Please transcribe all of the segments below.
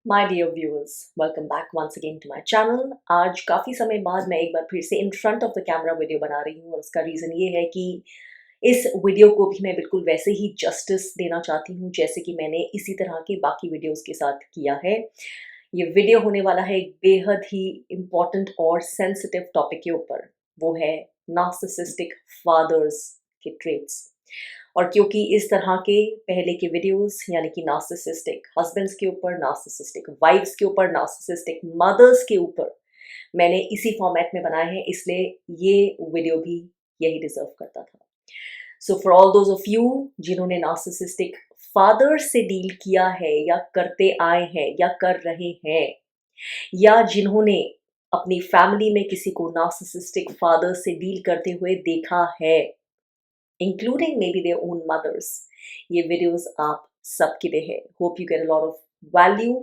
My dear viewers, welcome back once again to my channel. आज काफ़ी समय बाद मैं एक बार फिर से in front of the camera video बना रही हूँ और उसका रीज़न ये है कि इस वीडियो को भी मैं बिल्कुल वैसे ही जस्टिस देना चाहती हूँ जैसे कि मैंने इसी तरह के बाकी वीडियोस के साथ किया है। ये वीडियो होने वाला है एक बेहद ही इम्पॉर्टेंट और सेंसिटिव टॉपिक के ऊपर, वो है नार्सिसिस्टिक फादर्स के ट्रेट्स। और क्योंकि इस तरह के पहले के वीडियोस यानी कि नार्सिसिस्टिक हस्बैंड्स के ऊपर, नार्सिसिस्टिक वाइफ्स के ऊपर, नार्सिसिस्टिक मदर्स के ऊपर मैंने इसी फॉर्मेट में बनाए हैं, इसलिए ये वीडियो भी यही डिजर्व करता था। So for all those of you जिन्होंने नार्सिसिस्टिक फादर से डील किया है या करते आए हैं या कर रहे हैं, या जिन्होंने अपनी फैमिली में किसी को नार्सिसिस्टिक फादर से डील करते हुए देखा है, including maybe their own mothers, ये videos आप सबके लिए है। Hope you get a lot of value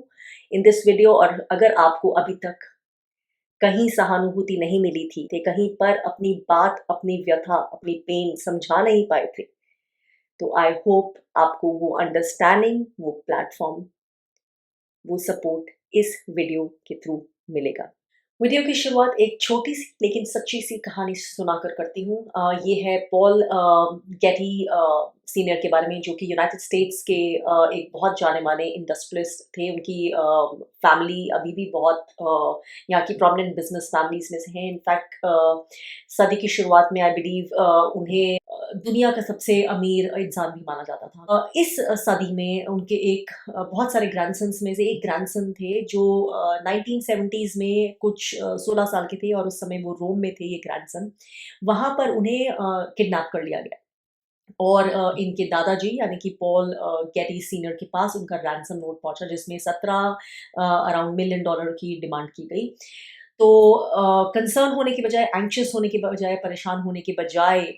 in this video। और अगर आपको अभी तक कहीं सहानुभूति नहीं मिली थी, कहीं पर अपनी बात, अपनी व्यथा, अपनी पेन समझा नहीं पाए थे, तो आई होप आपको वो अंडरस्टैंडिंग, वो प्लेटफॉर्म, वो सपोर्ट इस वीडियो के थ्रू मिलेगा। वीडियो की शुरुआत एक छोटी सी लेकिन सच्ची सी कहानी सुनाकर करती हूँ। ये है पॉल गेटी सीनियर के बारे में, जो कि यूनाइटेड स्टेट्स के एक बहुत जाने माने इंडस्ट्रियलिस्ट थे। उनकी फैमिली अभी भी बहुत यहाँ की प्रोमिनेंट बिजनेस फैमिलीज में से हैं। इनफैक्ट सदी की शुरुआत में आई बिलीव उन्हें दुनिया का सबसे अमीर इंसान भी माना जाता था। इस सदी में उनके एक बहुत सारे ग्रैंडसन्स में से एक ग्रैंडसन थे जो 1970s में कुछ 16 साल के थे और उस समय वो रोम में थे। ये ग्रैंडसन वहाँ पर उन्हें किडनैप कर लिया गया और इनके दादाजी यानी कि पॉल गेटी सीनियर के पास उनका रैंसम नोट पहुंचा, जिसमें 17 अराउंड मिलियन डॉलर की डिमांड की गई। तो कंसर्न होने के बजाय, एंक्शियस होने के बजाय, परेशान होने के बजाय,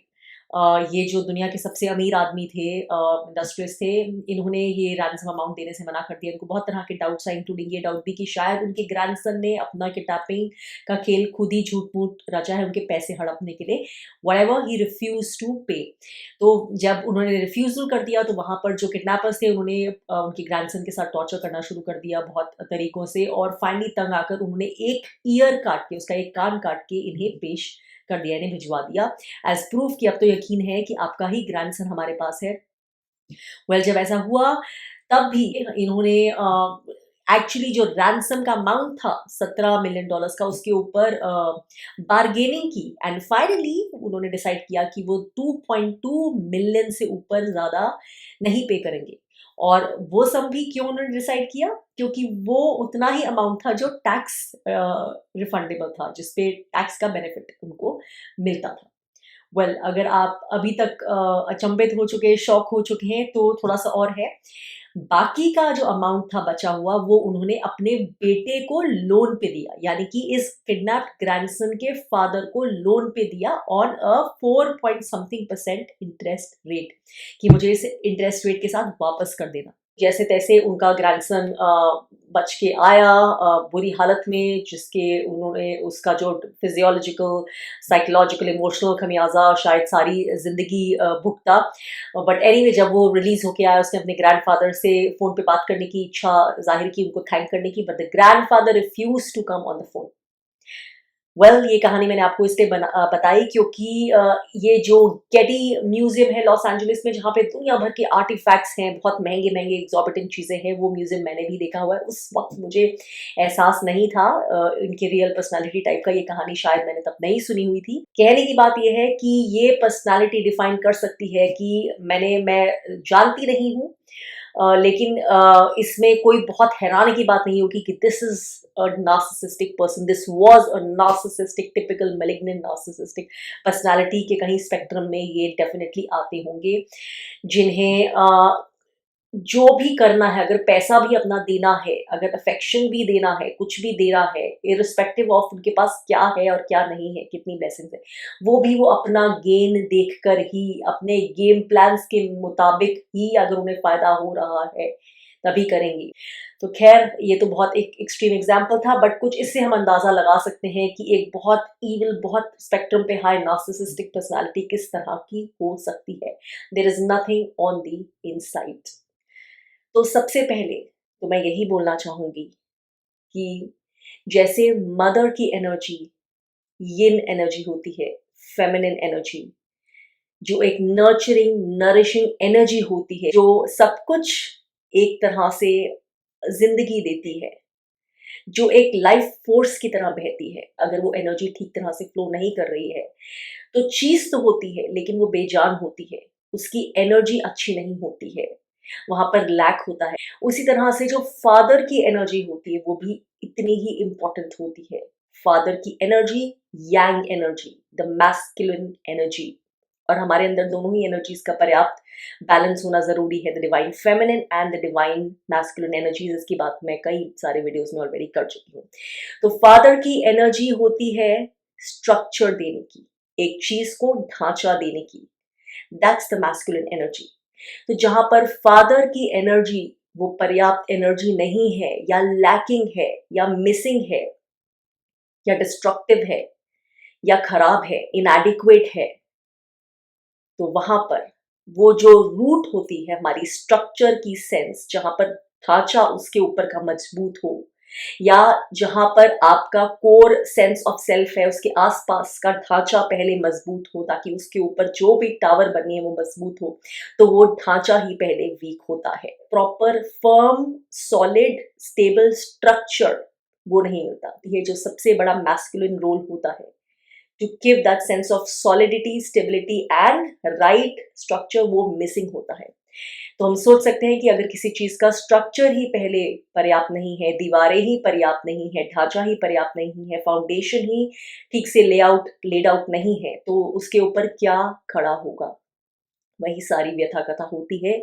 ये जो दुनिया के सबसे अमीर आदमी थे, इंडस्ट्रियलिस्ट थे, इन्होंने ये रैंसम अमाउंट देने से मना कर दिया। इनको बहुत तरह के डाउट्स आए, इंक्लूडिंग ये डाउट भी कि शायद उनके ग्रैंडसन ने अपना किडनैपिंग का खेल खुद ही झूठ-मूठ रचा है उनके पैसे हड़पने के लिए। व्हाटएवर, ही रिफ्यूज्ड टू पे। तो जब उन्होंने रिफ्यूज़ल कर दिया तो वहाँ पर जो किडनैपर्स थे उन्होंने उनके ग्रैंडसन के साथ टॉर्चर करना शुरू कर दिया बहुत तरीकों से, और फाइनली तंग आकर उन्होंने एक ईयर काट के, उसका एक कान काट के इन्हें पेश कर दिया, इन्हें भिजवा दिया एज प्रूफ कि अब तो यकीन है कि आपका ही ग्रैंडसन हमारे पास है। जब ऐसा हुआ तब भी इन्होंने एक्चुअली जो रैंसम का अमाउंट था 17 मिलियन डॉलर्स का, उसके ऊपर बार्गेनिंग की एंड फाइनली उन्होंने डिसाइड किया कि वो 2.2 मिलियन से ऊपर ज़्यादा नहीं पे करेंगे। और वो सम भी क्यों उन्होंने डिसाइड किया? क्योंकि वो उतना ही अमाउंट था जो टैक्स रिफंडेबल था, जिसपे टैक्स का बेनिफिट उनको मिलता था। अगर आप अभी तक अचंभित हो चुके, शॉक हो चुके हैं, तो थोड़ा सा और है। बाकी का जो अमाउंट था बचा हुआ, वो उन्होंने अपने बेटे को लोन पे दिया, यानी कि इस किडनैप्ड ग्रैंडसन के फादर को लोन पे दिया on a 4 point something percent interest rate, कि मुझे इस इंटरेस्ट रेट के साथ वापस कर देना। जैसे तैसे उनका ग्रैंडसन बच के आया बुरी हालत में, जिसके उन्होंने उसका जो फिजियोलॉजिकल, साइकोलॉजिकल, इमोशनल खमियाजा शायद सारी जिंदगी भुगता। बट एनीवे, जब वो रिलीज होके आया, उसने अपने ग्रैंडफादर से फोन पे बात करने की इच्छा जाहिर की, उनको थैंक करने की, but the grandfather refuse to come on the phone. ये कहानी मैंने आपको इसलिए बताई क्योंकि ये जो गेटी म्यूजियम है लॉस एंजलिस में, जहाँ पे दुनिया भर के आर्टिफैक्ट्स हैं, बहुत महंगे महंगे एग्जॉर्बिटेंट चीज़ें हैं, वो म्यूजियम मैंने भी देखा हुआ है। उस वक्त मुझे एहसास नहीं था इनकी रियल पर्सनालिटी टाइप का। ये कहानी शायद मैंने तब नहीं सुनी हुई थी। कहने की बात ये है कि ये पर्सनालिटी डिफाइन कर सकती है कि मैं जानती नहीं हूँ, लेकिन इसमें कोई बहुत हैरानी की बात नहीं होगी कि this is a narcissistic person, this was a narcissistic, typical malignant narcissistic personality के कहीं स्पेक्ट्रम में ये डेफिनेटली आते होंगे, जिन्हें जो भी करना है, अगर पैसा भी अपना देना है, अगर अफेक्शन भी देना है, कुछ भी देना है, इर्रिस्पेक्टिव ऑफ उनके पास क्या है और क्या नहीं है, कितनी ब्लेसिंग्स है, वो भी वो अपना गेन देखकर ही, अपने गेम प्लान्स के मुताबिक ही, अगर उन्हें फायदा हो रहा है तभी करेंगी। तो खैर, ये तो बहुत एक एक्सट्रीम एग्जाम्पल था, बट कुछ इससे हम अंदाजा लगा सकते हैं कि एक बहुत ईविल, बहुत स्पेक्ट्रम पे हाई नार्सिसिस्टिक पर्सनालिटी किस तरह की हो सकती है। There is nothing on the inside. तो सबसे पहले तो मैं यही बोलना चाहूँगी कि जैसे मदर की एनर्जी यिन एनर्जी होती है, फेमिनिन एनर्जी, जो एक नर्चरिंग, नरिशिंग एनर्जी होती है, जो सब कुछ एक तरह से ज़िंदगी देती है, जो एक लाइफ फोर्स की तरह बहती है। अगर वो एनर्जी ठीक तरह से फ्लो नहीं कर रही है, तो चीज़ तो होती है, लेकिन वो बेजान होती है, उसकी एनर्जी अच्छी नहीं होती है, वहाँ पर लैक होता है। उसी तरह से जो फादर की एनर्जी होती है, वो भी इतनी ही इम्पोर्टेंट होती है। फादर की energy, Yang energy, the masculine energy, और हमारे अंदर दोनों ही एनर्जीज का पर्याप्त बैलेंस होना ज़रूरी है। The divine feminine and the divine masculine energies, इसकी बात मैं कई सारे वीडियोज़ में ऑलरेडी कर चुकी हूँ। तो फादर की एनर्जी होती है स्ट्रक्चर देने की, एक चीज़ को ढाँचा देने की, दैट्स द मैस्कुलिन एनर्जी। तो जहाँ पर फादर की एनर्जी वो पर्याप्त एनर्जी नहीं है, या लैकिंग है, या मिसिंग है, या डिस्ट्रक्टिव है, या खराब है, इनएडिक्वेट है, तो वहां पर वो जो रूट होती है हमारी स्ट्रक्चर की सेंस, जहां पर ढांचा उसके ऊपर का मजबूत हो, या जहां पर आपका कोर सेंस ऑफ सेल्फ है, उसके आसपास का ढांचा पहले मजबूत हो, ताकि उसके ऊपर जो भी टावर बने वो मजबूत हो, तो वो ढांचा ही पहले वीक होता है। Proper firm solid stable structure वो नहीं मिलता। ये जो सबसे बड़ा मैस्कुलिन रोल होता है, to give that sense of solidity, stability and right structure, वो मिसिंग होता है। तो हम सोच सकते हैं कि अगर किसी चीज का स्ट्रक्चर ही पहले पर्याप्त नहीं है, दीवारें ही पर्याप्त नहीं है, ढांचा ही पर्याप्त नहीं है, फाउंडेशन ही ठीक से लेड आउट नहीं है, तो उसके ऊपर क्या खड़ा होगा। वही सारी व्यथा कथा होती है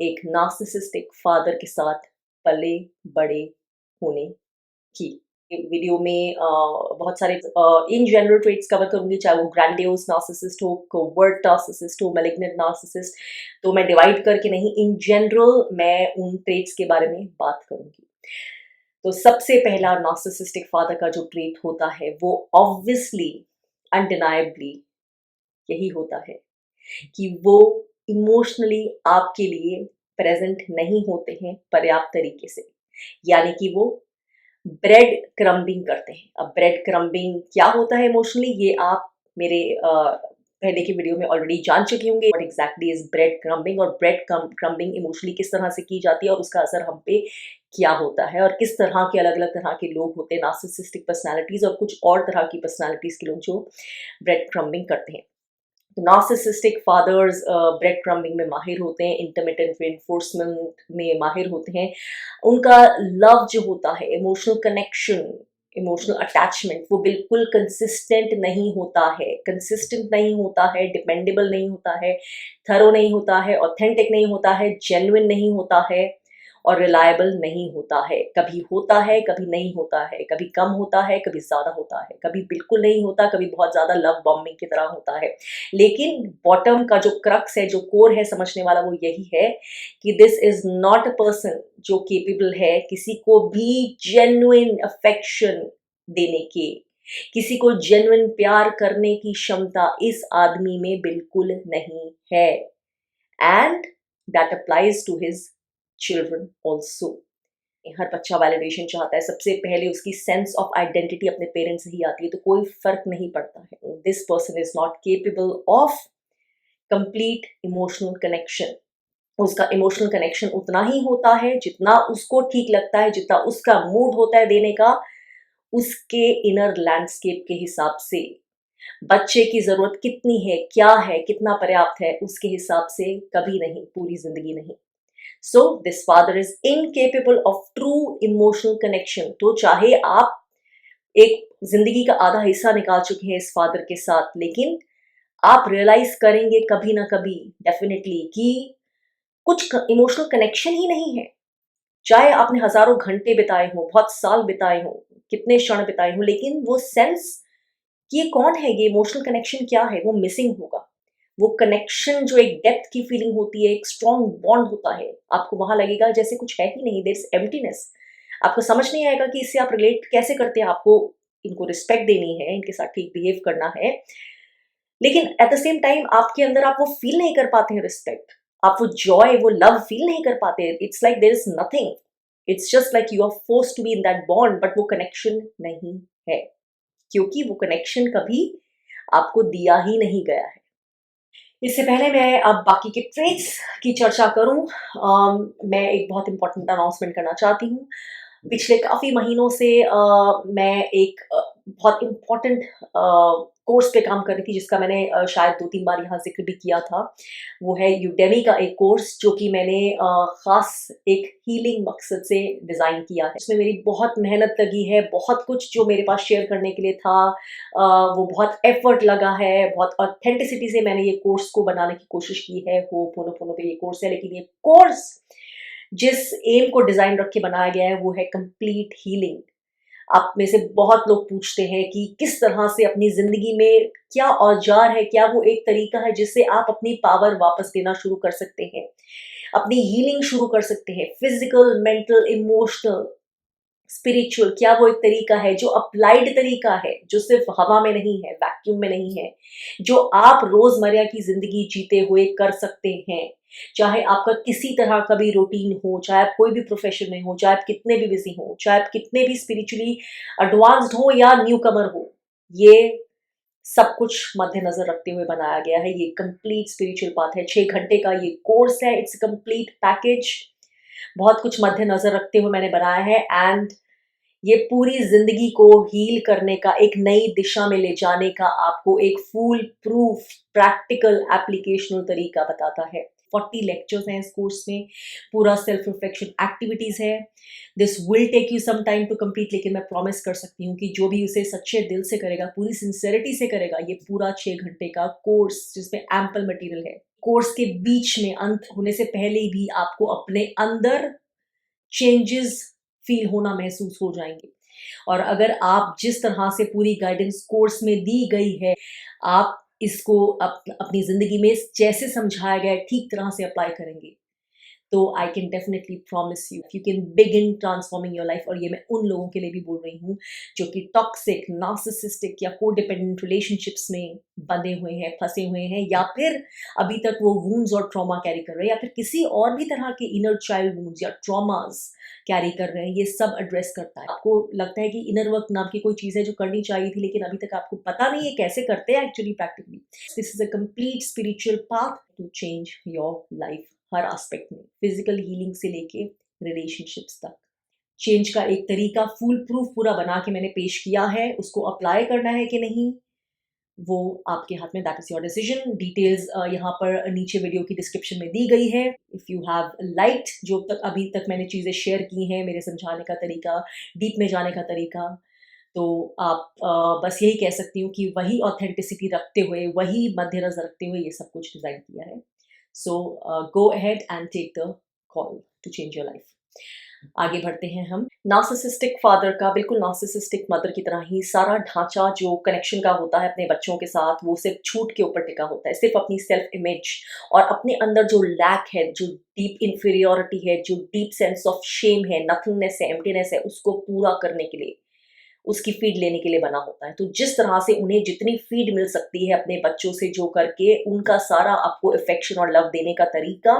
एक नार्सिसिस्टिक फादर के साथ पले बड़े होने की। वीडियो में बहुत सारे इन जनरल ट्रेट्स कवर करूंगी, चाहे वो ग्रैंडियोस नार्सिसिस्ट हो, कोवर्ट नार्सिसिस्ट हो, मैलिग्नेंट नार्सिसिस्ट, तो मैं डिवाइड करके नहीं, इन जनरल मैं उन ट्रेट्स के बारे में बात करूंगी। तो सबसे पहला नार्सिसिस्टिक फादर का जो ट्रेट होता है वो ऑब्वियसली अनडिनायबली यही होता है कि वो इमोशनली आपके लिए प्रेजेंट नहीं होते हैं पर्याप्त तरीके से, यानी कि वो ब्रेड क्रम्बिंग करते हैं। अब ब्रेड क्रम्बिंग क्या होता है इमोशनली, ये आप मेरे पहले की वीडियो में ऑलरेडी जान चुके होंगे। What exactly is bread crumbing, और ब्रेड क्रम्बिंग इमोशनली किस तरह से की जाती है, और उसका असर हम पे क्या होता है, और किस तरह के अलग अलग तरह के लोग होते हैं, नार्सिसिस्टिक पर्सनैलिटीज और कुछ और तरह की पर्सनैलिटीज के लोग जो ब्रेड क्रम्बिंग करते हैं। नार्सिसिस्टिक फादर्स ब्रेड क्रम्बिंग में माहिर होते हैं, इंटरमिटेंट रेनफोर्समेंट में माहिर होते हैं। उनका लव जो होता है, इमोशनल कनेक्शन, इमोशनल अटैचमेंट, वो बिल्कुल कंसिस्टेंट नहीं होता है, कंसिस्टेंट नहीं होता है, डिपेंडेबल नहीं होता है, थरो नहीं होता है, ऑथेंटिक नहीं होता है, जेन्युइन नहीं होता है, और रिलायबल नहीं होता है। कभी होता है, कभी नहीं होता है, कभी कम होता है, कभी ज़्यादा होता है, कभी बिल्कुल नहीं होता, कभी बहुत ज़्यादा लव बॉम्बिंग की तरह होता है। लेकिन बॉटम का जो क्रक्स है, जो कोर है समझने वाला, वो यही है कि this is not a person जो केपेबल है किसी को भी जेन्युइन अफेक्शन देने के, किसी को जेन्युइन प्यार करने की क्षमता इस आदमी में बिल्कुल नहीं है। And that applies to his children also. हर बच्चा वैलिडेशन चाहता है, सबसे पहले उसकी सेंस ऑफ आइडेंटिटी अपने पेरेंट्स से ही आती है, तो कोई फर्क नहीं पड़ता है। This person is not capable of complete emotional connection. उसका इमोशनल कनेक्शन उतना ही होता है जितना उसको ठीक लगता है, जितना उसका मूड होता है देने का, उसके इनर लैंडस्केप के हिसाब से। बच्चे की जरूरत कितनी है, क्या है, कितना पर्याप्त है, उसके हिसाब से कभी नहीं, पूरी जिंदगी नहीं। So this father is incapable of true emotional connection. तो चाहे आप एक जिंदगी का आधा हिस्सा निकाल चुके हैं इस फादर के साथ, लेकिन आप रियलाइज करेंगे कभी ना कभी डेफिनेटली कि कुछ इमोशनल कनेक्शन ही नहीं है। चाहे आपने हजारों घंटे बिताए हों, बहुत साल बिताए हों, कितने क्षण बिताए हों, लेकिन वो सेंस कि ये कौन है, ये इमोशनल कनेक्शन क्या है, वो मिसिंग होगा। वो कनेक्शन जो एक डेप्थ की फीलिंग होती है, एक स्ट्रॉन्ग बॉन्ड होता है, आपको वहां लगेगा जैसे कुछ है ही नहीं, देयर इज एम्प्टीनेस। आपको समझ नहीं आएगा कि इससे आप रिलेट कैसे करते हैं। आपको इनको रिस्पेक्ट देनी है, इनके साथ ठीक बिहेव करना है, लेकिन एट द सेम टाइम आपके अंदर आप वो फील नहीं कर पाते हैं रिस्पेक्ट, आप वो जॉय, वो लव फील नहीं कर पाते। It's like there is nothing. It's just like you are force to be in that bond, but वो कनेक्शन नहीं है, क्योंकि वो कनेक्शन कभी आपको दिया ही नहीं गया है। इससे पहले मैं अब बाकी के ट्रेट्स की चर्चा करूं, मैं एक बहुत इंपॉर्टेंट अनाउंसमेंट करना चाहती हूँ। पिछले काफ़ी महीनों से मैं एक बहुत इम्पोर्टेंट कोर्स पे काम कर रही थी, जिसका मैंने शायद 2-3 बार यहाँ ज़िक्र भी किया था। वो है यूडेमी का एक कोर्स, जो कि मैंने ख़ास एक हीलिंग मकसद से डिज़ाइन किया है। इसमें मेरी बहुत मेहनत लगी है, बहुत कुछ जो मेरे पास शेयर करने के लिए था, वो बहुत एफ़र्ट लगा है, बहुत ऑथेंटिसिटी से मैंने ये कोर्स को बनाने की कोशिश की है। होपोनोपोनो पे ये कोर्स है, लेकिन ये कोर्स जिस एम को डिज़ाइन रख के बनाया गया है वो है कंप्लीट हीलिंग। आप में से बहुत लोग पूछते हैं कि किस तरह से अपनी ज़िंदगी में क्या औज़ार है, क्या वो एक तरीका है जिससे आप अपनी पावर वापस देना शुरू कर सकते हैं, अपनी हीलिंग शुरू कर सकते हैं, फिज़िकल, मेंटल, इमोशनल, स्पिरिचुअल, क्या वो एक तरीका है जो अप्लाइड तरीका है, जो सिर्फ हवा में नहीं है, वैक्यूम में नहीं है, जो आप रोजमर्रा की जिंदगी जीते हुए कर सकते हैं, चाहे आपका किसी तरह का भी रूटीन हो, चाहे आप कोई भी प्रोफेशन में हो, चाहे आप कितने भी बिजी हो, चाहे आप कितने भी स्पिरिचुअली एडवांस्ड हो या न्यू कमर हो, ये सब कुछ मद्देनजर रखते हुए बनाया गया है। ये कंप्लीट स्पिरिचुअल पाथ है, 6 घंटे का ये कोर्स है, इट्स कंप्लीट पैकेज, बहुत कुछ मद्देनजर रखते हुए मैंने बनाया है। एंड ये पूरी ज़िंदगी को हील करने का, एक नई दिशा में ले जाने का आपको एक फूल प्रूफ प्रैक्टिकल एप्लीकेशनल तरीका बताता है। 40 लेक्चर्स हैं इस कोर्स में, पूरा सेल्फ रिफ्लेक्शन एक्टिविटीज़ है। This will take you some time to complete, लेकिन मैं प्रॉमिस कर सकती हूँ कि जो भी उसे सच्चे दिल से करेगा, पूरी सिंसेरिटी से करेगा, ये पूरा 6 घंटे का कोर्स जिसमें एम्पल मटेरियल है, कोर्स के बीच में अंत होने से पहले भी आपको अपने अंदर चेंजेस फील होना महसूस हो जाएंगे। और अगर आप जिस तरह से पूरी गाइडेंस कोर्स में दी गई है, आप इसको अपनी ज़िंदगी में जैसे समझाया गया है ठीक तरह से अप्लाई करेंगे, तो I can definitely promise you can begin transforming your life. और ये मैं उन लोगों के लिए भी बोल रही हूँ जो कि टॉक्सिक, नार्सिसिस्टिक या कोडिपेंडेंट रिलेशनशिप्स में बंधे हुए हैं, फंसे हुए हैं, या फिर अभी तक वो वूंड्स और ट्रॉमा कैरी कर रहे हैं, या फिर किसी और भी तरह के इनर चाइल्ड वूंड्स या ट्रॉमास कैरी कर रहे हैं। ये सब एड्रेस करता है। आपको लगता है कि इनर वर्क नाम की कोई चीज़ है जो करनी चाहिए थी, लेकिन अभी तक आपको पता नहीं है कैसे करते हैं actually practically. This is a complete spiritual path to change your life, हर एस्पेक्ट में, फिजिकल हीलिंग से लेके रिलेशनशिप्स तक। चेंज का एक तरीका फुल प्रूफ पूरा बना के मैंने पेश किया है, उसको अप्लाई करना है कि नहीं वो आपके हाथ में, that is your decision. Details यहाँ पर नीचे वीडियो की डिस्क्रिप्शन में दी गई है। इफ़ यू हैव लाइक्ड जो तक अभी तक मैंने चीज़ें शेयर की हैं, मेरे समझाने का तरीका, डीप में जाने का तरीका, तो आप बस यही कह सकती हूँ कि वही ऑथेंटिसिटी रखते हुए, वही मद्देनजर रखते हुए ये सब कुछ डिज़ाइन किया है। So go ahead and take the call to change your life. आगे बढ़ते हैं हम। नार्सिसिस्टिक फादर का, बिल्कुल नार्सिसिस्टिक मदर की तरह ही सारा ढांचा जो कनेक्शन का होता है अपने बच्चों के साथ, वो सिर्फ छूट के ऊपर टिका होता है, सिर्फ अपनी सेल्फ इमेज और अपने अंदर जो लैक है, जो डीप इंफीरियोरिटी है, जो डीप सेंस ऑफ शेम है, नथिंगनेस है, एम्प्टीनेस है, उसको पूरा करने के लिए, उसकी फीड लेने के लिए बना होता है। तो जिस तरह से उन्हें जितनी फीड मिल सकती है अपने बच्चों से, जो करके उनका सारा आपको अफेक्शन और लव देने का तरीका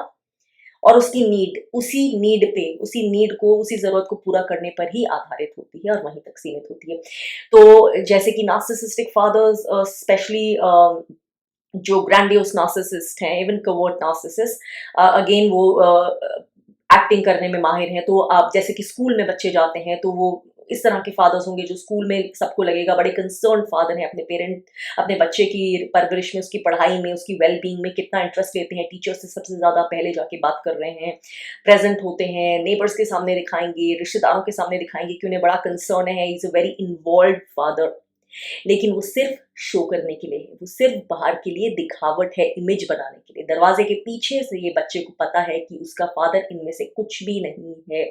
और उसकी नीड, उसी नीड पे, उसी नीड को, उसी ज़रूरत को पूरा करने पर ही आधारित होती है और वहीं तक सीमित होती है। तो जैसे कि नार्सिसिस्टिक फादर्स, स्पेशली जो ग्रैंडियोस नार्सिसिस्ट हैं, इवन कवर्ट नार्सिसिस्ट, अगेन वो एक्टिंग करने में माहिर हैं। तो आप जैसे कि स्कूल में बच्चे जाते हैं, तो वो इस तरह के फादर्स होंगे जो स्कूल में सबको लगेगा बड़े कंसर्न फादर हैं, अपने पेरेंट, अपने बच्चे की परवरिश में, उसकी पढ़ाई में, उसकी वेलबींग में कितना इंटरेस्ट लेते हैं, टीचर से सबसे ज़्यादा पहले जाके बात कर रहे हैं, प्रेजेंट होते हैं, नेबर्स के सामने दिखाएंगे, रिश्तेदारों के सामने दिखाएंगे कि उन्हें बड़ा कंसर्न है, is a very involve father. लेकिन वो सिर्फ शो करने के लिए है, वो सिर्फ बाहर के लिए दिखावट है, इमेज बनाने के लिए। दरवाजे के पीछे से ये बच्चे को पता है कि उसका फादर इनमें से कुछ भी नहीं है।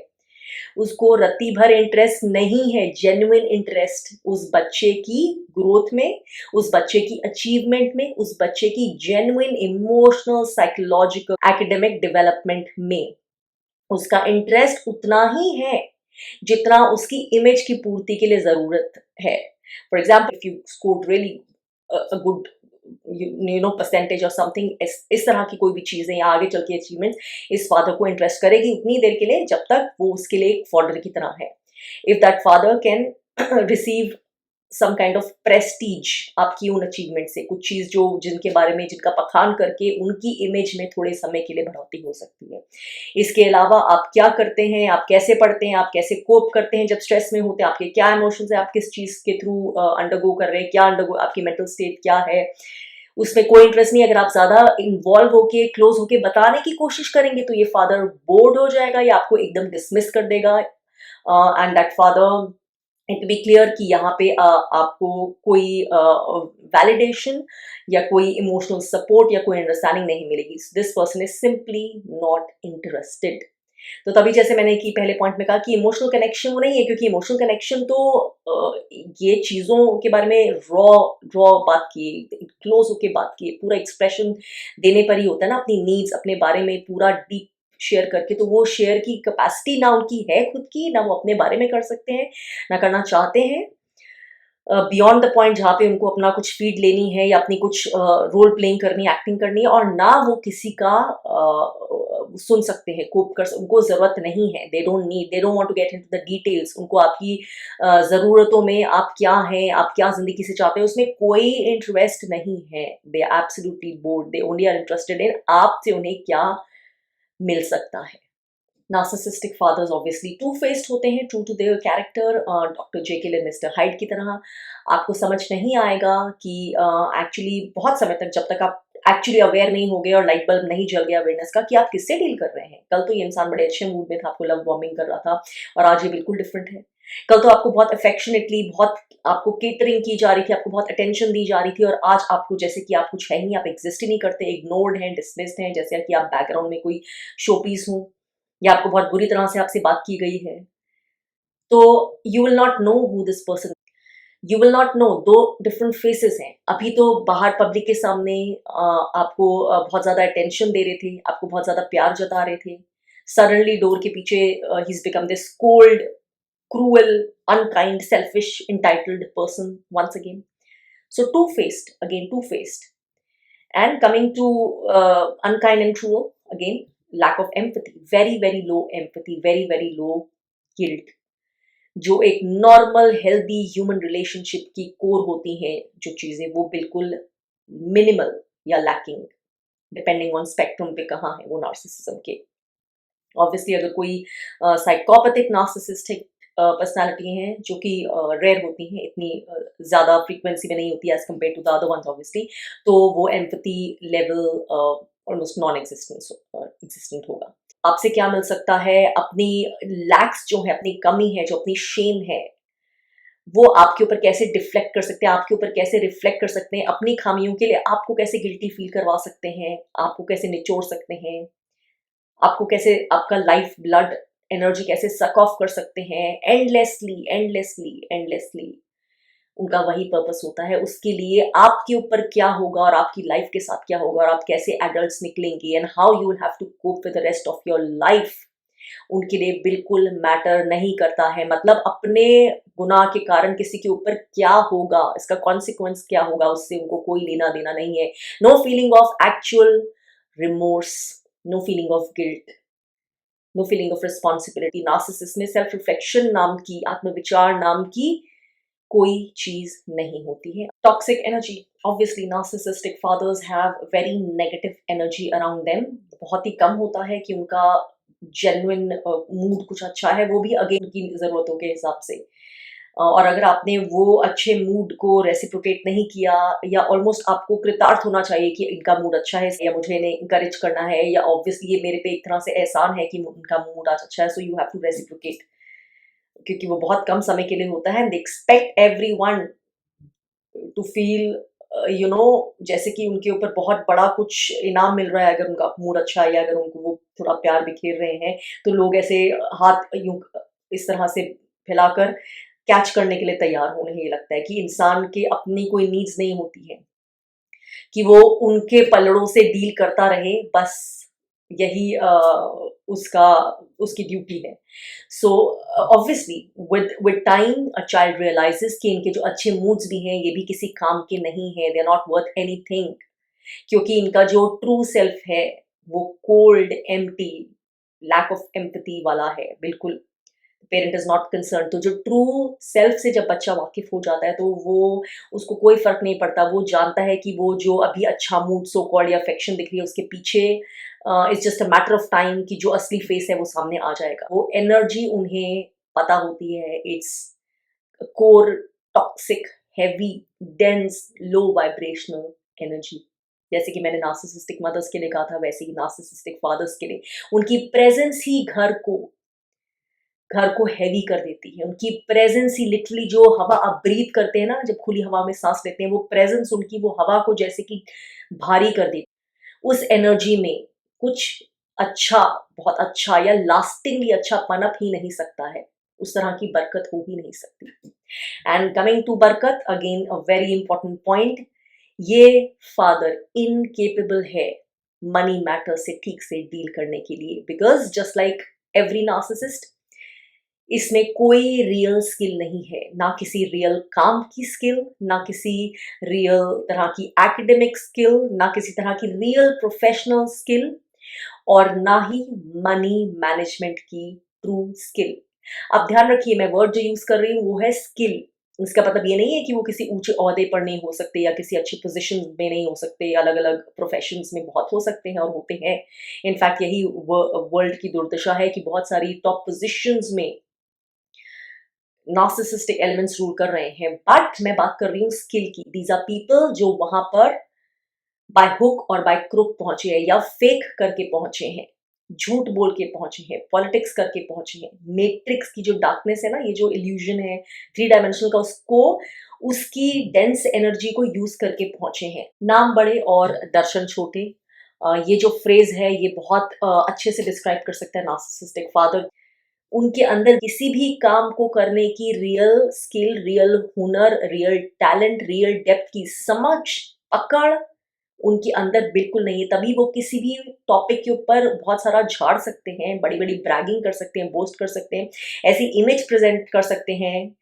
उसको रत्ती भर इंटरेस्ट नहीं है, जेन्युइन इंटरेस्ट उस बच्चे की ग्रोथ में, उस बच्चे की अचीवमेंट में, उस बच्चे की genuine emotional, psychological, academic development में। उसका इंटरेस्ट उतना ही है जितना उसकी इमेज की पूर्ति के लिए ज़रूरत है। For example, if you scored really a good you know percentage और समथिंग, इस तरह की कोई भी चीज़ें या आगे चल के अचीवमेंट्स इस फादर को इंटरेस्ट करेगी उतनी देर के लिए जब तक वो उसके लिए एक फॉर्डर की तरह है। If that father can receive some kind of prestige आपकी उन अचीवमेंट से, कुछ चीज़ जो जिनके बारे में जिनका बखान करके उनकी इमेज में थोड़े समय के लिए बढ़ोतरी हो सकती है। इसके अलावा आप क्या करते हैं, आप कैसे पढ़ते हैं, आप कैसे कोप करते हैं जब स्ट्रेस में होते हैं, आपके क्या इमोशंस है, आप किस चीज़ के थ्रू अंडरगो कर रहे हैं, क्या अंडरगो आपकी मेंटल स्टेट क्या है, उसमें कोई इंटरेस्ट नहीं। अगर आप ज़्यादा इन्वॉल्व होके क्लोज होके बताने की कोशिश करेंगे तो ये फादर बोर्ड हो जाएगा या आपको एकदम डिसमिस कर देगा, and that father to be clear कि यहाँ पे आपको कोई वैलिडेशन या कोई इमोशनल सपोर्ट या कोई अंडरस्टैंडिंग नहीं मिलेगी। This person is simply not interested. तो तभी जैसे मैंने कि पहले पॉइंट में कहा कि इमोशनल कनेक्शन वो नहीं है, क्योंकि इमोशनल कनेक्शन तो ये चीज़ों के बारे में रॉ रॉ बात की, क्लोज होके बात की, पूरा एक्सप्रेशन देने पर ही होता है ना, अपनी नीड्स अपने बारे में पूरा डीप शेयर करके। तो वो शेयर की कैपेसिटी ना उनकी है खुद की, ना वो अपने बारे में कर सकते हैं, ना करना चाहते हैं, बियॉन्ड द पॉइंट जहाँ पे उनको अपना कुछ फीड लेनी है या अपनी कुछ रोल प्लेइंग करनी है, एक्टिंग करनी है, और ना वो किसी का सुन सकते हैं, कोप कर उनको ज़रूरत नहीं है। They don't need, they don't want to get into the details. उनको आपकी ज़रूरतों में आप क्या हैं, आप क्या ज़िंदगी से चाहते हैं, उसमें कोई इंटरेस्ट नहीं है। They are absolutely bored, they only are interested in आपसे उन्हें क्या मिल सकता है। Narcissistic fathers obviously two faced होते हैं, true to their character, doctor Jekyll and mister Hyde की तरह। आपको समझ नहीं आएगा कि एक्चुअली बहुत समय तक, जब तक आप एक्चुअली अवेयर नहीं हो गए और लाइट बल्ब नहीं जल गया अवेयरनेस का कि आप किससे डील कर रहे हैं। कल तो ये इंसान बड़े अच्छे मूड में था, आपको लव बॉम्बिंग कर रहा था, और आज ये बिल्कुल डिफरेंट है। कल तो आपको बहुत अफेक्शनेटली, बहुत आपको केटरिंग की जा रही थी, आपको बहुत अटेंशन दी जा रही थी, और आज आपको जैसे कि आप कुछ है ही नहीं, आप एग्जिस्ट ही नहीं करते, इग्नोर्ड हैं, डिसमिस्ड हैं, जैसे कि आप बैकग्राउंड में कोई शो पीस हो, या आपको बहुत बुरी तरह से आपसे बात की गई है। तो you will not know who this person, you will not know. दो डिफरेंट फेसेस हैं। अभी तो बाहर पब्लिक के सामने आपको बहुत ज़्यादा अटेंशन दे रहे थे, आपको बहुत ज़्यादा प्यार जता रहे थे। सडनली डोर के पीछे he is become this cold, cruel, unkind, selfish, entitled person once again. So two-faced, again two-faced. And coming to unkind and cruel, again lack of empathy, very very low empathy, very very low guilt, जो एक normal healthy human relationship की core होती हैं जो चीज़ें, वो बिल्कुल minimal या लैकिंग, डिपेंडिंग ऑन स्पेक्ट्रम पे कहाँ है वो नार्सिसिज्म के। ऑब्वियसली अगर कोई साइकोपैथिक नार्सिसिस्टिक पर्सनालिटी हैं जो कि रेयर होती हैं, इतनी ज़्यादा फ्रीक्वेंसी में नहीं होती as compare to the other ones obviously, तो वो empathy level almost non existent होगा। आपसे क्या मिल सकता है? अपनी लैक्स जो है, अपनी कमी है, जो अपनी शेम है, वो आपके ऊपर कैसे डिफ्लेक्ट कर सकते हैं, आपके ऊपर कैसे रिफ्लेक्ट कर सकते हैं, अपनी खामियों के लिए आपको कैसे गिल्टी फील करवा सकते हैं, आपको कैसे निचोड़ सकते हैं, आपको कैसे आपका लाइफ ब्लड एनर्जी कैसे सक ऑफ कर सकते हैं एंडलेसली एंडलेसली एंडलेसली। उनका वही पर्पस होता है। उसके लिए आपके ऊपर क्या होगा और आपकी लाइफ के साथ क्या होगा और आप कैसे एडल्ट्स निकलेंगे and how you will have to cope with the rest of your life, उनके लिए बिल्कुल मैटर नहीं करता है। मतलब अपने गुनाह के कारण किसी के ऊपर क्या होगा, इसका कॉन्सिक्वेंस क्या होगा, उससे उनको कोई लेना देना नहीं है। No feeling of actual remorse, no feeling of guilt, no feeling of responsibility. Narcissist में सेल्फ रिफ्लेक्शन नाम की, आत्मविचार नाम की कोई चीज नहीं होती है। Toxic energy, obviously narcissistic fathers have very negative energy around them. बहुत ही कम होता है कि उनका जेन्युइन मूड कुछ अच्छा है, वो भी अगेन की ज़रूरतों के हिसाब से। और अगर आपने वो अच्छे मूड को रेसिप्रोकेट नहीं किया, या ऑलमोस्ट आपको कृतार्थ होना चाहिए कि इनका मूड अच्छा है या मुझे इन्हें इंकरेज करना है, या ऑब्वियसली ये मेरे पे एक तरह से एहसान है कि उनका मूड आज अच्छा है, so you have to reciprocate, क्योंकि वो बहुत कम समय के लिए होता है। And they expect everyone to feel you know जैसे कि उनके ऊपर बहुत बड़ा कुछ इनाम मिल रहा है अगर उनका मूड अच्छा है, या अगर उनको वो थोड़ा प्यार बिखेर रहे हैं, तो लोग ऐसे हाथ यूं इस तरह से फैलाकर कैच करने के लिए तैयार होने। ये लगता है कि इंसान के अपनी कोई नीड्स नहीं होती है, कि वो उनके पलड़ों से डील करता रहे बस, यही उसका उसकी ड्यूटी है। So obviously with with time a child realises कि इनके जो अच्छे मूड्स भी हैं ये भी किसी काम के नहीं है, they are not worth anything, क्योंकि इनका जो ट्रू सेल्फ है वो cold, empty, lack of empathy वाला है बिल्कुल। Parent is not concern. तो जो ट्रू सेल्फ से जब बच्चा वाकिफ हो जाता है तो वो उसको कोई फर्क नहीं पड़ता, वो जानता है कि वो जो अभी अच्छा मूड सो कॉल्ड या अफेक्शन दिख रही है उसके पीछे it's just a matter of time कि जो असली फेस है वो सामने आ जाएगा। वो एनर्जी उन्हें पता होती है, it's core, toxic, heavy, dense, low vibrational energy. जैसे कि मैंने नार्सिसिस्टिक मदर्स के लिए कहा था, वैसे ही नार्सिसिस्टिक फादर्स के लिए उनकी प्रेजेंस ही घर को हैवी कर देती है। उनकी प्रेजेंस ही लिटरली, जो हवा आप ब्रीथ करते हैं ना, जब खुली हवा में सांस लेते हैं, वो प्रेजेंस उनकी वो हवा को जैसे कि भारी कर देती है। उस एनर्जी में कुछ अच्छा, बहुत अच्छा या लास्टिंगली अच्छा पनप ही नहीं सकता है। उस तरह की बरकत हो ही नहीं सकती। एंड कमिंग टू बरकत, again a very important point, ये फादर इनकेपेबल है मनी मैटर से ठीक से डील करने के लिए, because just like every narcissist, इसमें कोई रियल स्किल नहीं है, ना किसी रियल काम की स्किल, ना किसी रियल तरह की एकेडमिक स्किल, ना किसी तरह की रियल प्रोफेशनल स्किल, और ना ही मनी मैनेजमेंट की ट्रू स्किल। अब ध्यान रखिए, मैं वर्ड जो यूज कर रही हूँ वो है स्किल। इसका मतलब ये नहीं है कि वो किसी ऊंचे ओहदे पर नहीं हो सकते या किसी अच्छी पोजीशन में नहीं हो सकते। अलग अलग प्रोफेशंस में बहुत हो सकते हैं और होते हैं। इनफैक्ट यही वर्ल्ड की दुर्दशा है कि बहुत सारी टॉप पोजीशंस में नार्सिसिस्टिक एलिमेंट्स रूल कर रहे हैं। बट मैं बात कर रही हूँ स्किल की। दीज आर पीपल जो वहां पर बाय हुक और बाय क्रुक पहुंचे हैं, या फेक करके पहुंचे हैं, झूठ बोल के पहुंचे हैं, पॉलिटिक्स करके पहुंचे हैं। मैट्रिक्स की जो डार्कनेस है ना, ये जो इल्यूजन है थ्री डायमेंशनल का, उसको, उसकी डेंस एनर्जी को यूज करके पहुंचे हैं। नाम बड़े और दर्शन छोटे, ये जो फ्रेज है ये बहुत अच्छे से डिस्क्राइब कर सकता है नार्सिसिस्टिक फादर। उनके अंदर किसी भी काम को करने की रियल स्किल, रियल हुनर, रियल टैलेंट, रियल डेप्थ की समझ, पकड़ उनके अंदर बिल्कुल नहीं है। तभी वो किसी भी टॉपिक के ऊपर बहुत सारा झाड़ सकते हैं, बड़ी बड़ी ब्रैगिंग कर सकते हैं, बोस्ट कर सकते हैं, ऐसी इमेज प्रेजेंट कर सकते हैं,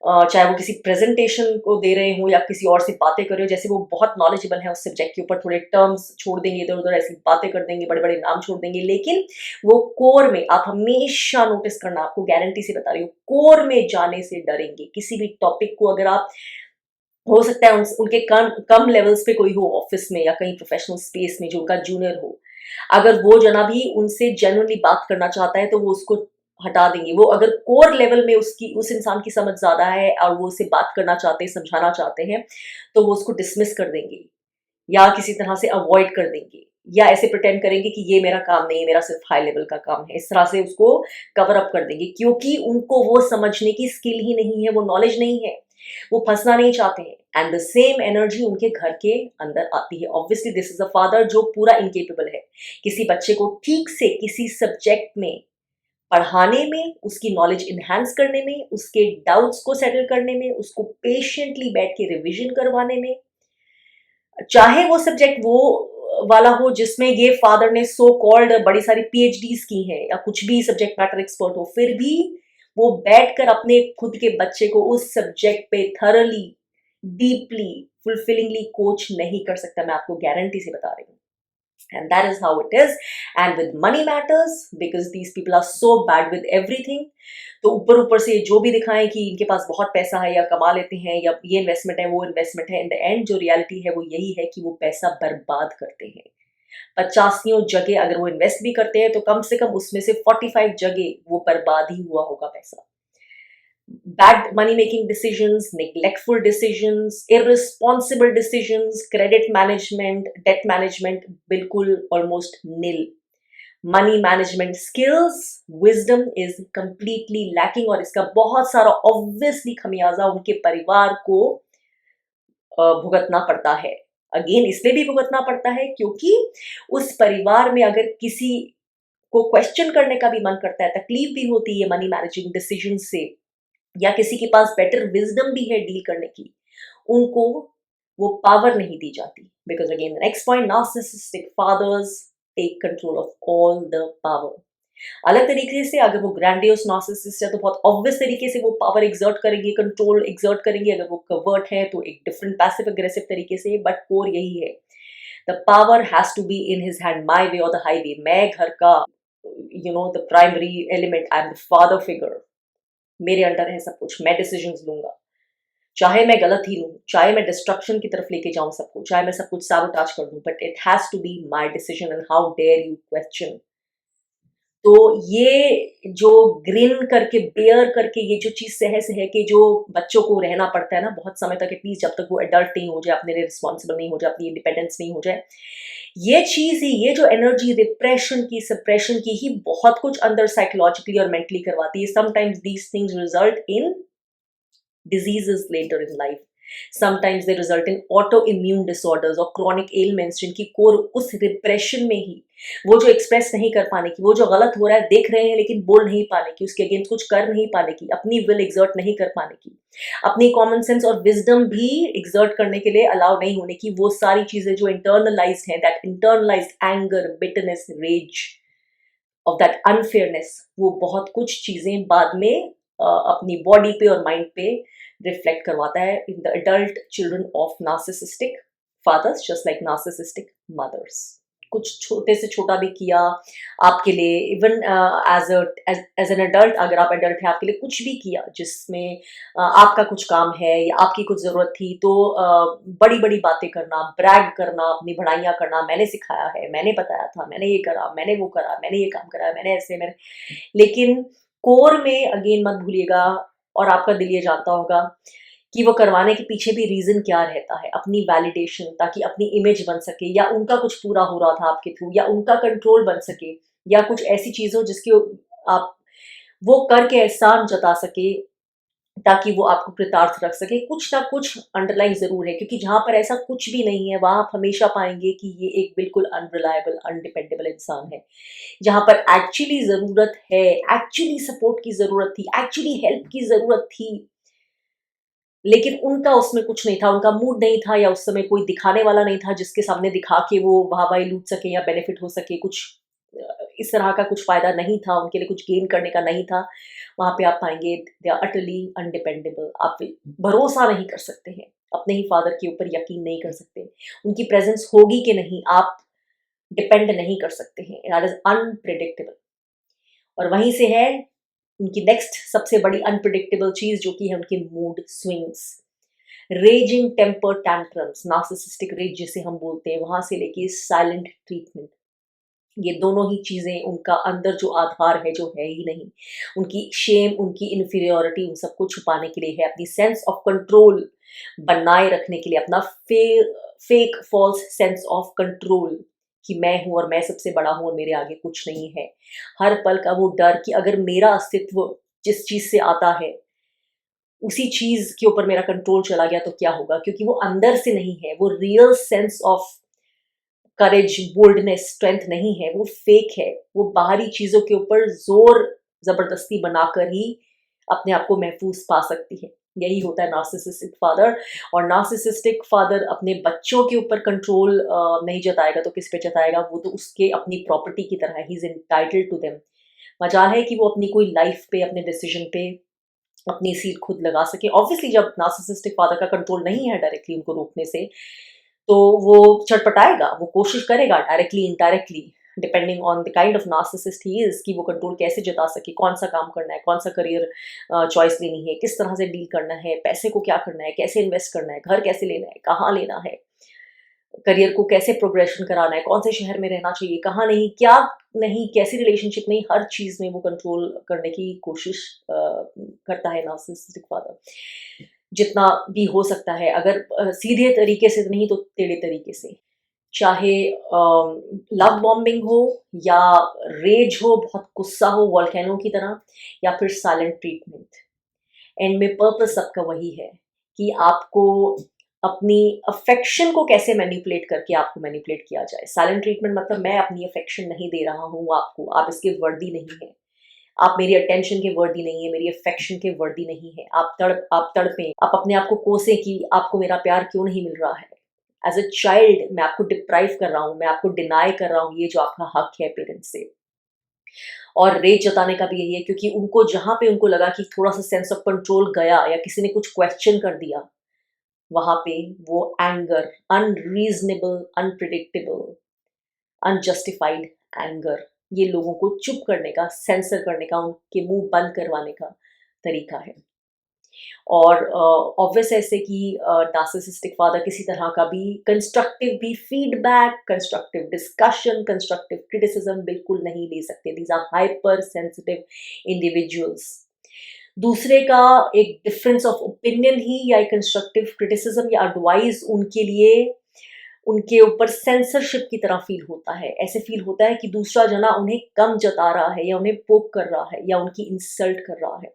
चाहे वो किसी प्रेजेंटेशन को दे रहे हो या किसी और से बातें कर रहे हो, जैसे वो बहुत नॉलेजेबल है उस सब्जेक्ट के ऊपर, थोड़े टर्म्स छोड़ देंगे इधर उधर, ऐसी बातें कर देंगे, बड़े बड़े नाम छोड़ देंगे, लेकिन वो कोर में, आप हमेशा नोटिस करना, आपको गारंटी से बता रही हूँ, कोर में जाने से डरेंगे। किसी भी टॉपिक को अगर आप, हो सकता है उनके कम कम लेवल्स पे कोई हो ऑफिस में या कहीं प्रोफेशनल स्पेस में जो उनका जूनियर हो, अगर वो जना भी उनसे जेन्युइनली बात करना चाहता है तो वो उसको हटा देंगे। वो अगर कोर लेवल में उसकी, उस इंसान की समझ ज्यादा है और वो उससे बात करना चाहते हैं, समझाना चाहते हैं, तो वो उसको डिसमिस कर देंगे या किसी तरह से अवॉइड कर देंगे, या ऐसे प्रिटेंड करेंगे कि ये मेरा काम नहीं है, मेरा सिर्फ हाई लेवल का काम है। इस तरह से उसको कवर अप कर देंगे, क्योंकि उनको वो समझने की स्किल ही नहीं है, वो नॉलेज नहीं है, वो फंसना नहीं चाहते हैं। एंड द सेम एनर्जी उनके घर के अंदर आती है। Obviously this is a father जो पूरा इनकेपेबल है किसी बच्चे को ठीक से किसी सब्जेक्ट में पढ़ाने में, उसकी नॉलेज इन्हांस करने में, उसके डाउट्स को सेटल करने में, उसको पेशेंटली बैठ के रिविजन करवाने में, चाहे वो सब्जेक्ट वो वाला हो जिसमें ये फादर ने सो कॉल्ड बड़ी सारी पीएचडीज की हैं, या कुछ भी सब्जेक्ट मैटर एक्सपर्ट हो, फिर भी वो बैठकर अपने खुद के बच्चे को उस सब्जेक्ट पे थरली, डीपली, फुलफिलिंगली कोच नहीं कर सकता। मैं आपको गारंटी से बता रही हूँ। And that is how it is. And with money matters, because these people are so bad with everything. तो ऊपर ऊपर से जो भी दिखाएं कि इनके पास बहुत पैसा है या कमा लेते हैं या ये इन्वेस्टमेंट है वो इन्वेस्टमेंट है, इन द एंड जो रियलिटी है वो यही है कि वो पैसा बर्बाद करते हैं। 85 जगह अगर वो इन्वेस्ट भी करते हैं तो कम से कम उसमें से 45 जगह वो बर्बाद ही हुआ होगा पैसा। Bad money making decisions, neglectful decisions, irresponsible decisions, credit management, debt management, बिल्कुल almost nil. Money management skills, wisdom is completely lacking, और इसका बहुत सारा obviously खमियाजा उनके परिवार को भुगतना पड़ता है। अगेन इसलिए भी भुगतना पड़ता है क्योंकि उस परिवार में अगर किसी को क्वेश्चन करने का भी मन करता है, तकलीफ भी होती है मनी मैनेजिंग डिसीजन से, या किसी के पास बेटर विजडम भी है डील करने की, उनको वो पावर नहीं दी जाती। Because again next point, narcissistic fathers take control of all the power. अलग तरीके से अगर वो ग्रैंडियोस नार्सिसिस्ट है तो बहुत ऑब्वियस तरीके से वो पावर एग्जर्ट करेंगे, कंट्रोल एग्जर्ट करेंगे। अगर वो कवर्ट है तो एक डिफरेंट पैसिव अग्रेसिव तरीके से, बट कोर यही है, the power has to be in his hand, my way और द हाईवे। मैं घर का the primary element, I am the father figure, मेरे अंडर है सब कुछ, मैं डिसीजंस लूंगा, चाहे मैं गलत ही लूं, चाहे मैं डिस्ट्रक्शन की तरफ लेके जाऊं सबको, चाहे मैं सब कुछ साबोटाज कर दूं, but it has to be my decision and how dare you question. तो ये जो ग्रिन करके बेयर करके ये जो चीज सह के जो बच्चों को रहना पड़ता है ना बहुत समय तक, एटलीस्ट जब तक वो एडल्ट नहीं हो जाए, अपने लिए रिस्पॉन्सिबल नहीं हो जाए, अपनी इंडिपेंडेंस नहीं हो जाए, ये चीज ही, ये जो एनर्जी रिप्रेशन की, सप्रेशन की ही बहुत कुछ अंदर साइकोलॉजिकली और मेंटली करवाती है। Sometimes these things result in diseases later in life. Sometimes they result in autoimmune disorders और chronic ailments जिनकी कोर उस रिप्रेशन में ही, वो जो एक्सप्रेस नहीं कर पाने की, वो जो गलत हो रहा है देख रहे हैं लेकिन बोल नहीं पाने की, उसके अगेंस्ट कुछ कर नहीं पाने की, अपनी विल एग्जर्ट नहीं कर पाने की, अपनी कॉमन सेंस और विजडम भी एग्जर्ट करने के लिए अलाउ नहीं होने की, वो सारी चीजें जो इंटरनलाइज्ड हैं, that internalised anger, bitterness, rage of that unfairness, वो बहुत कुछ चीजें बाद में अपनी बॉडी पे और माइंड पे रिफ्लेक्ट करवाता है in the adult children of narcissistic fathers just like narcissistic mothers. कुछ छोटे से छोटा भी किया आपके लिए, इवन एज एन एडल्ट, अगर आप एडल्ट है, आपके लिए कुछ भी किया जिसमें आपका कुछ काम है या आपकी कुछ जरूरत थी, तो बड़ी बड़ी बातें करना, ब्रैग करना, अपनी बढ़ाइयाँ करना, मैंने सिखाया है, मैंने बताया था, मैंने ये करा, मैंने वो करा, मैंने ये काम करा, मैंने ऐसे, मैंने, लेकिन कोर में अगेन मत भूलिएगा, और आपका दिल ये जानता होगा कि वो करवाने के पीछे भी रीजन क्या रहता है, अपनी वैलिडेशन, ताकि अपनी इमेज बन सके, या उनका कुछ पूरा हो रहा था आपके थ्रू, या उनका कंट्रोल बन सके, या कुछ ऐसी चीज हो जिसके आप वो करके एहसान जता सके, ताकि वो आपको कृतार्थ रख सके। कुछ ना कुछ अंडरलाइन जरूर है, क्योंकि जहां पर ऐसा कुछ भी नहीं है वहां आप हमेशा पाएंगे कि ये एक बिल्कुल अनरिलायबल, अनडिपेंडेबल इंसान है। जहां पर एक्चुअली जरूरत है, एक्चुअली सपोर्ट की जरूरत थी, एक्चुअली हेल्प की जरूरत थी, लेकिन उनका उसमें कुछ नहीं था, उनका मूड नहीं था, या उस समय कोई दिखाने वाला नहीं था जिसके सामने दिखा के वो वाहवाही लूट सके या बेनिफिट हो सके, कुछ इस तरह का कुछ फायदा नहीं था, उनके लिए कुछ गेन करने का नहीं था। वहां पे आप पाएंगे दे आर अटरली अनडिपेंडेबल, आप भरोसा नहीं कर सकते हैं अपने ही फादर के ऊपर, यकीन नहीं कर सकते, उनकी प्रेजेंस होगी कि नहीं आप डिपेंड नहीं कर सकते हैं, दैट इज अनप्रिडिक्टेबल। और वहीं से है उनकी नेक्स्ट सबसे बड़ी अनप्रिडिक्टेबल चीज, जो कि है उनके mood swings, raging temper tantrums, narcissistic rage जिसे हम बोलते हैं, वहां से लेके साइलेंट ट्रीटमेंट, ये दोनों ही चीजें उनका अंदर जो आधार है, जो है ही नहीं, उनकी शेम, उनकी इन्फीरियोरिटी, उन सबको छुपाने के लिए है, अपनी सेंस ऑफ कंट्रोल बनाए रखने के लिए, अपना fake false sense of control कि मैं हूं और मैं सबसे बड़ा हूं और मेरे आगे कुछ नहीं है। हर पल का वो डर कि अगर मेरा अस्तित्व जिस चीज से आता है उसी चीज के ऊपर मेरा कंट्रोल चला गया तो क्या होगा, क्योंकि वो अंदर से नहीं है, वो real sense of courage, boldness, strength नहीं है, वो फेक है, वो बाहरी चीजों के ऊपर जोर जबरदस्ती बनाकर ही अपने आप को महफूज पा सकती है। यही होता है नार्सिसिस्टिक फादर। और नार्सिसिस्टिक फादर अपने बच्चों के ऊपर कंट्रोल नहीं जताएगा तो किस पे जताएगा, वो तो उसके अपनी प्रॉपर्टी की तरह, he is entitled to them. मजाल है कि वो अपनी कोई लाइफ पे, अपने डिसीजन पे अपनी सील खुद लगा सके। ऑब्वियसली जब नार्सिसिस्टिक फादर का कंट्रोल नहीं है डायरेक्टली उनको रोकने से, तो वो चटपटाएगा, वो कोशिश करेगा directly indirectly, depending on the kind of narcissist he is, कि वो कंट्रोल कैसे जता सके, कौन सा काम करना है, कौन सा करियर चॉइस लेनी है, किस तरह से डील करना है, पैसे को क्या करना है, कैसे इन्वेस्ट करना है, घर कैसे लेना है, कहाँ लेना है, करियर को कैसे प्रोग्रेशन कराना है, कौन से शहर में रहना चाहिए, कहाँ नहीं, क्या नहीं, कैसी रिलेशनशिप नहीं, हर चीज में वो कंट्रोल करने की कोशिश करता है नार्सिसिस्टिक फादर, जितना भी हो सकता है। अगर सीधे तरीके से नहीं तो टेढ़े तरीके से, चाहे लव बॉम्बिंग हो या रेज हो, बहुत गुस्सा हो वॉल्केनो की तरह, या फिर साइलेंट ट्रीटमेंट, एंड में पर्पस सबका वही है कि आपको अपनी अफेक्शन को कैसे मैनिपुलेट करके आपको मैनिपुलेट किया जाए। साइलेंट ट्रीटमेंट मतलब मैं अपनी अफेक्शन नहीं दे रहा हूँ आपको, आप इसके वर्दी नहीं है, आप मेरी अटेंशन के वर्दी नहीं है, मेरी अफेक्शन के वर्दी नहीं है, आप तड़पें, आप अपने आप को कोसें कि आपको मेरा प्यार क्यों नहीं मिल रहा है, एज अ चाइल्ड मैं आपको डिप्राइव कर रहा हूँ, मैं आपको डिनाई कर रहा हूँ ये जो आपका हक है पेरेंट्स से। और रेज जताने का भी यही है, क्योंकि उनको जहाँ पे उनको लगा कि थोड़ा सा सेंस ऑफ कंट्रोल गया या किसी ने कुछ क्वेश्चन कर दिया, वहां पे वो anger, unreasonable, unpredictable, unjustified anger, ये लोगों को चुप करने का, सेंसर करने का, उनके मुंह बंद करवाने का तरीका है। और ऑब्वियस ऐसे कि नार्सिसिस्टिक फादर किसी तरह का भी कंस्ट्रक्टिव भी feedback, constructive discussion, constructive criticism बिल्कुल नहीं ले सकते। These are hyper sensitive individuals. दूसरे का एक डिफरेंस ऑफ ओपिनियन ही या एक कंस्ट्रक्टिव क्रिटिसिज्म या एडवाइस उनके लिए उनके ऊपर सेंसरशिप की तरह फील होता है। ऐसे फील होता है कि दूसरा जना उन्हें कम जता रहा है या उन्हें पोक कर रहा है या उनकी इंसल्ट कर रहा है।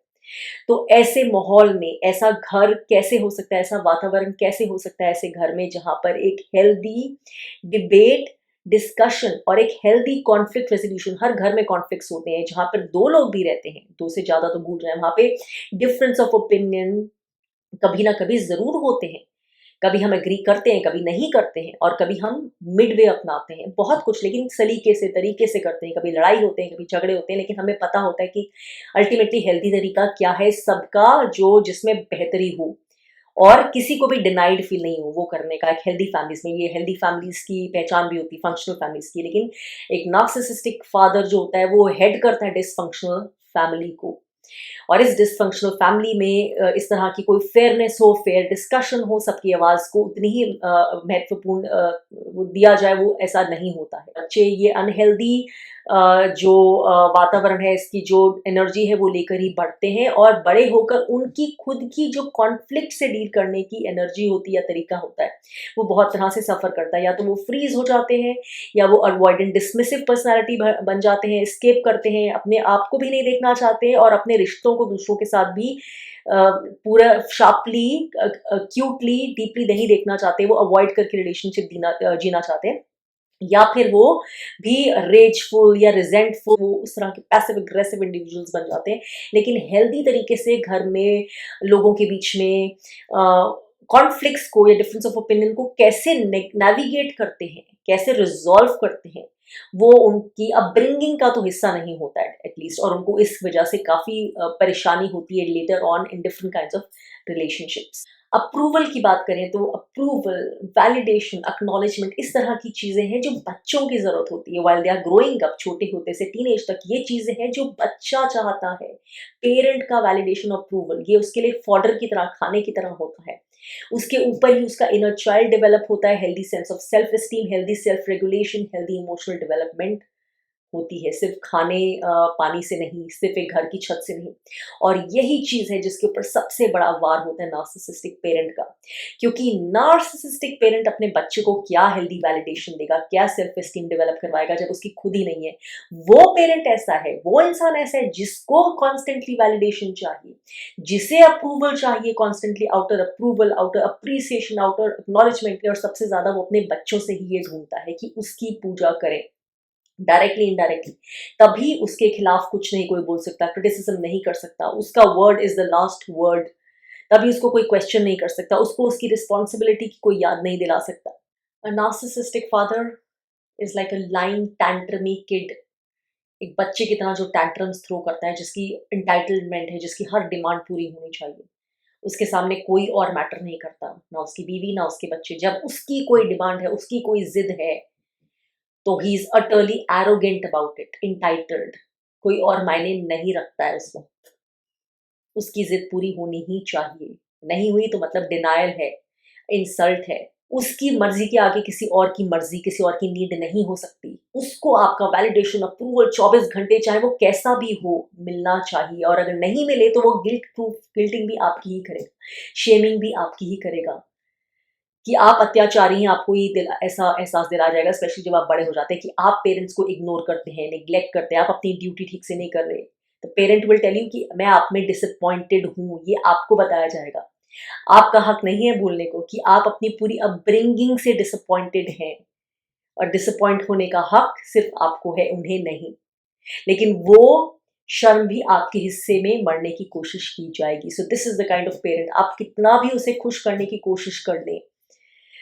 तो ऐसे माहौल में ऐसा घर कैसे हो सकता है, ऐसा वातावरण कैसे हो सकता है ऐसे घर में, जहाँ पर एक हेल्दी डिबेट, डिस्कशन और एक हेल्दी कॉन्फ्लिक्ट रेजोल्यूशन, हर घर में कॉन्फ्लिक्ट्स होते हैं, जहाँ पर दो लोग भी रहते हैं, दो से ज्यादा तो भूल रहे हैं, वहां पे डिफरेंस ऑफ ओपिनियन कभी ना कभी जरूर होते हैं। कभी हम एग्री करते हैं, कभी नहीं करते हैं, और कभी हम मिड वे अपनाते हैं, बहुत कुछ, लेकिन सलीके से, तरीके से करते हैं। कभी लड़ाई होते हैं, कभी झगड़े होते हैं, लेकिन हमें पता होता है कि अल्टीमेटली हेल्दी तरीका क्या है सबका, जो जिसमें बेहतरी हो और किसी को भी डिनाइड फील नहीं हो वो करने का। एक हेल्दी फैमिलीज में, ये हेल्दी फैमिलीज की पहचान भी होती है, फंक्शनल फैमिलीज की। लेकिन एक नार्सिसिस्टिक फादर जो होता है वो हेड करता है डिसफंक्शनल फैमिली को। और इस डिसफंक्शनल फैमिली में इस तरह की कोई फेयरनेस हो, फेयर डिस्कशन हो, सबकी आवाज़ को उतनी ही महत्वपूर्ण वो दिया जाए, वो ऐसा नहीं होता है। बच्चे ये अनहेल्दी जो वातावरण है, इसकी जो एनर्जी है वो लेकर ही बढ़ते हैं, और बड़े होकर उनकी खुद की जो कॉन्फ्लिक्ट से डील करने की एनर्जी होती है या तरीका होता है, वो बहुत तरह से सफ़र करता है। या तो वो फ्रीज हो जाते हैं, या वो अवॉइडेंट डिसमिसिव पर्सनालिटी बन जाते हैं, एस्केप करते हैं, अपने आप को भी नहीं देखना चाहते हैं और अपने रिश्तों को दूसरों के साथ भी पूरा शार्पली, क्यूटली, डीपली नहीं देखना चाहते, वो अवॉइड करके रिलेशनशिप जीना चाहते हैं। या फिर वो भी रेजफुल या रिजेंटफुल, वो उस तरह के पैसिव अग्रेसिव इंडिविजुअल्स बन जाते हैं। लेकिन हेल्दी तरीके से घर में लोगों के बीच में कॉन्फ्लिक्ट्स को या डिफरेंस ऑफ ओपिनियन को कैसे नेविगेट करते हैं, कैसे रिजॉल्व करते हैं, वो उनकी अपब्रिंगिंग का तो हिस्सा नहीं होता है एटलीस्ट, और उनको इस वजह से काफ़ी परेशानी होती है later on in different kinds of relationships. Approval की बात करें तो अप्रूवल, वैलिडेशन, एक्नॉलेजमेंट, इस तरह की चीज़ें हैं जो बच्चों की ज़रूरत होती है while they are growing up, छोटे होते से टीनेज तक। ये चीज़ें हैं जो बच्चा चाहता है। पेरेंट का वैलिडेशन, अप्रूवल, ये उसके लिए फॉडर की तरह, खाने की तरह होता है। उसके ऊपर ही उसका इनर चाइल्ड डेवलप होता है, healthy sense of self esteem, healthy self regulation, healthy emotional development होती है, सिर्फ खाने पानी से नहीं, सिर्फ एक घर की छत से नहीं। और यही चीज़ है जिसके ऊपर सबसे बड़ा वार होता है नार्सिसिस्टिक पेरेंट का, क्योंकि नार्सिसिस्टिक पेरेंट अपने बच्चे को क्या हेल्दी वैलिडेशन देगा, क्या सेल्फ एस्टीम डेवलप करवाएगा जब उसकी खुद ही नहीं है। वो पेरेंट ऐसा है, वो इंसान ऐसा है जिसको कॉन्स्टेंटली वैलिडेशन चाहिए, जिसे अप्रूवल चाहिए constantly, outer approval, outer appreciation, outer acknowledgement, और सबसे ज़्यादा वो अपने बच्चों से ही ये ढूंढता है कि उसकी पूजा करें, डायरेक्टली इनडायरेक्टली। तभी उसके खिलाफ कुछ नहीं कोई बोल सकता, क्रिटिसिज्म नहीं कर सकता, उसका word is the last word. तभी उसको कोई क्वेश्चन नहीं कर सकता, उसको उसकी रिस्पॉन्सिबिलिटी की कोई याद नहीं दिला सकता। A narcissistic father is like a line tantrummy kid, एक बच्चे की तरह जो टैंट्रम्स थ्रो करता है, जिसकी इंटाइटलमेंट है, जिसकी हर डिमांड पूरी होनी चाहिए। उसके सामने कोई और मैटर नहीं करता, ना उसकी बीवी ना उसके बच्चे। जब उसकी कोई डिमांड है, उसकी कोई जिद है, तो he is utterly arrogant about it, entitled, कोई और मायने नहीं रखता है उस वक्त। उसकी जिद पूरी होनी ही चाहिए, नहीं हुई तो मतलब डिनायल है, इंसल्ट है। उसकी मर्जी के आगे किसी और की मर्जी, किसी और की नीड नहीं हो सकती। उसको आपका वैलिडेशन, अप्रूवल 24 घंटे, चाहे वो कैसा भी हो, मिलना चाहिए। और अगर नहीं मिले तो वो गिल्ट प्रूफ, गिल्टिंग भी आपकी ही करेगा, शेमिंग भी आपकी ही करेगा कि आप अत्याचारी हैं। आपको ये ऐसा एहसास दिलाया जाएगा, स्पेशली जब आप बड़े हो जाते हैं, कि आप पेरेंट्स को इग्नोर करते हैं, निग्लेक्ट करते हैं, आप अपनी ड्यूटी ठीक से नहीं कर रहे। तो पेरेंट विल टेल यू कि मैं आप में डिसअपॉइंटेड हूँ, ये आपको बताया जाएगा। आपका हक नहीं है बोलने को कि आप अपनी पूरी अपब्रिंगिंग से डिसअपॉइंटेड हैं, और डिसअपॉइंट होने का हक सिर्फ आपको है, उन्हें नहीं। लेकिन वो शर्म भी आपके हिस्से में मरने की कोशिश की जाएगी। So this is the kind of parent. आप कितना भी उसे खुश करने की कोशिश कर लें,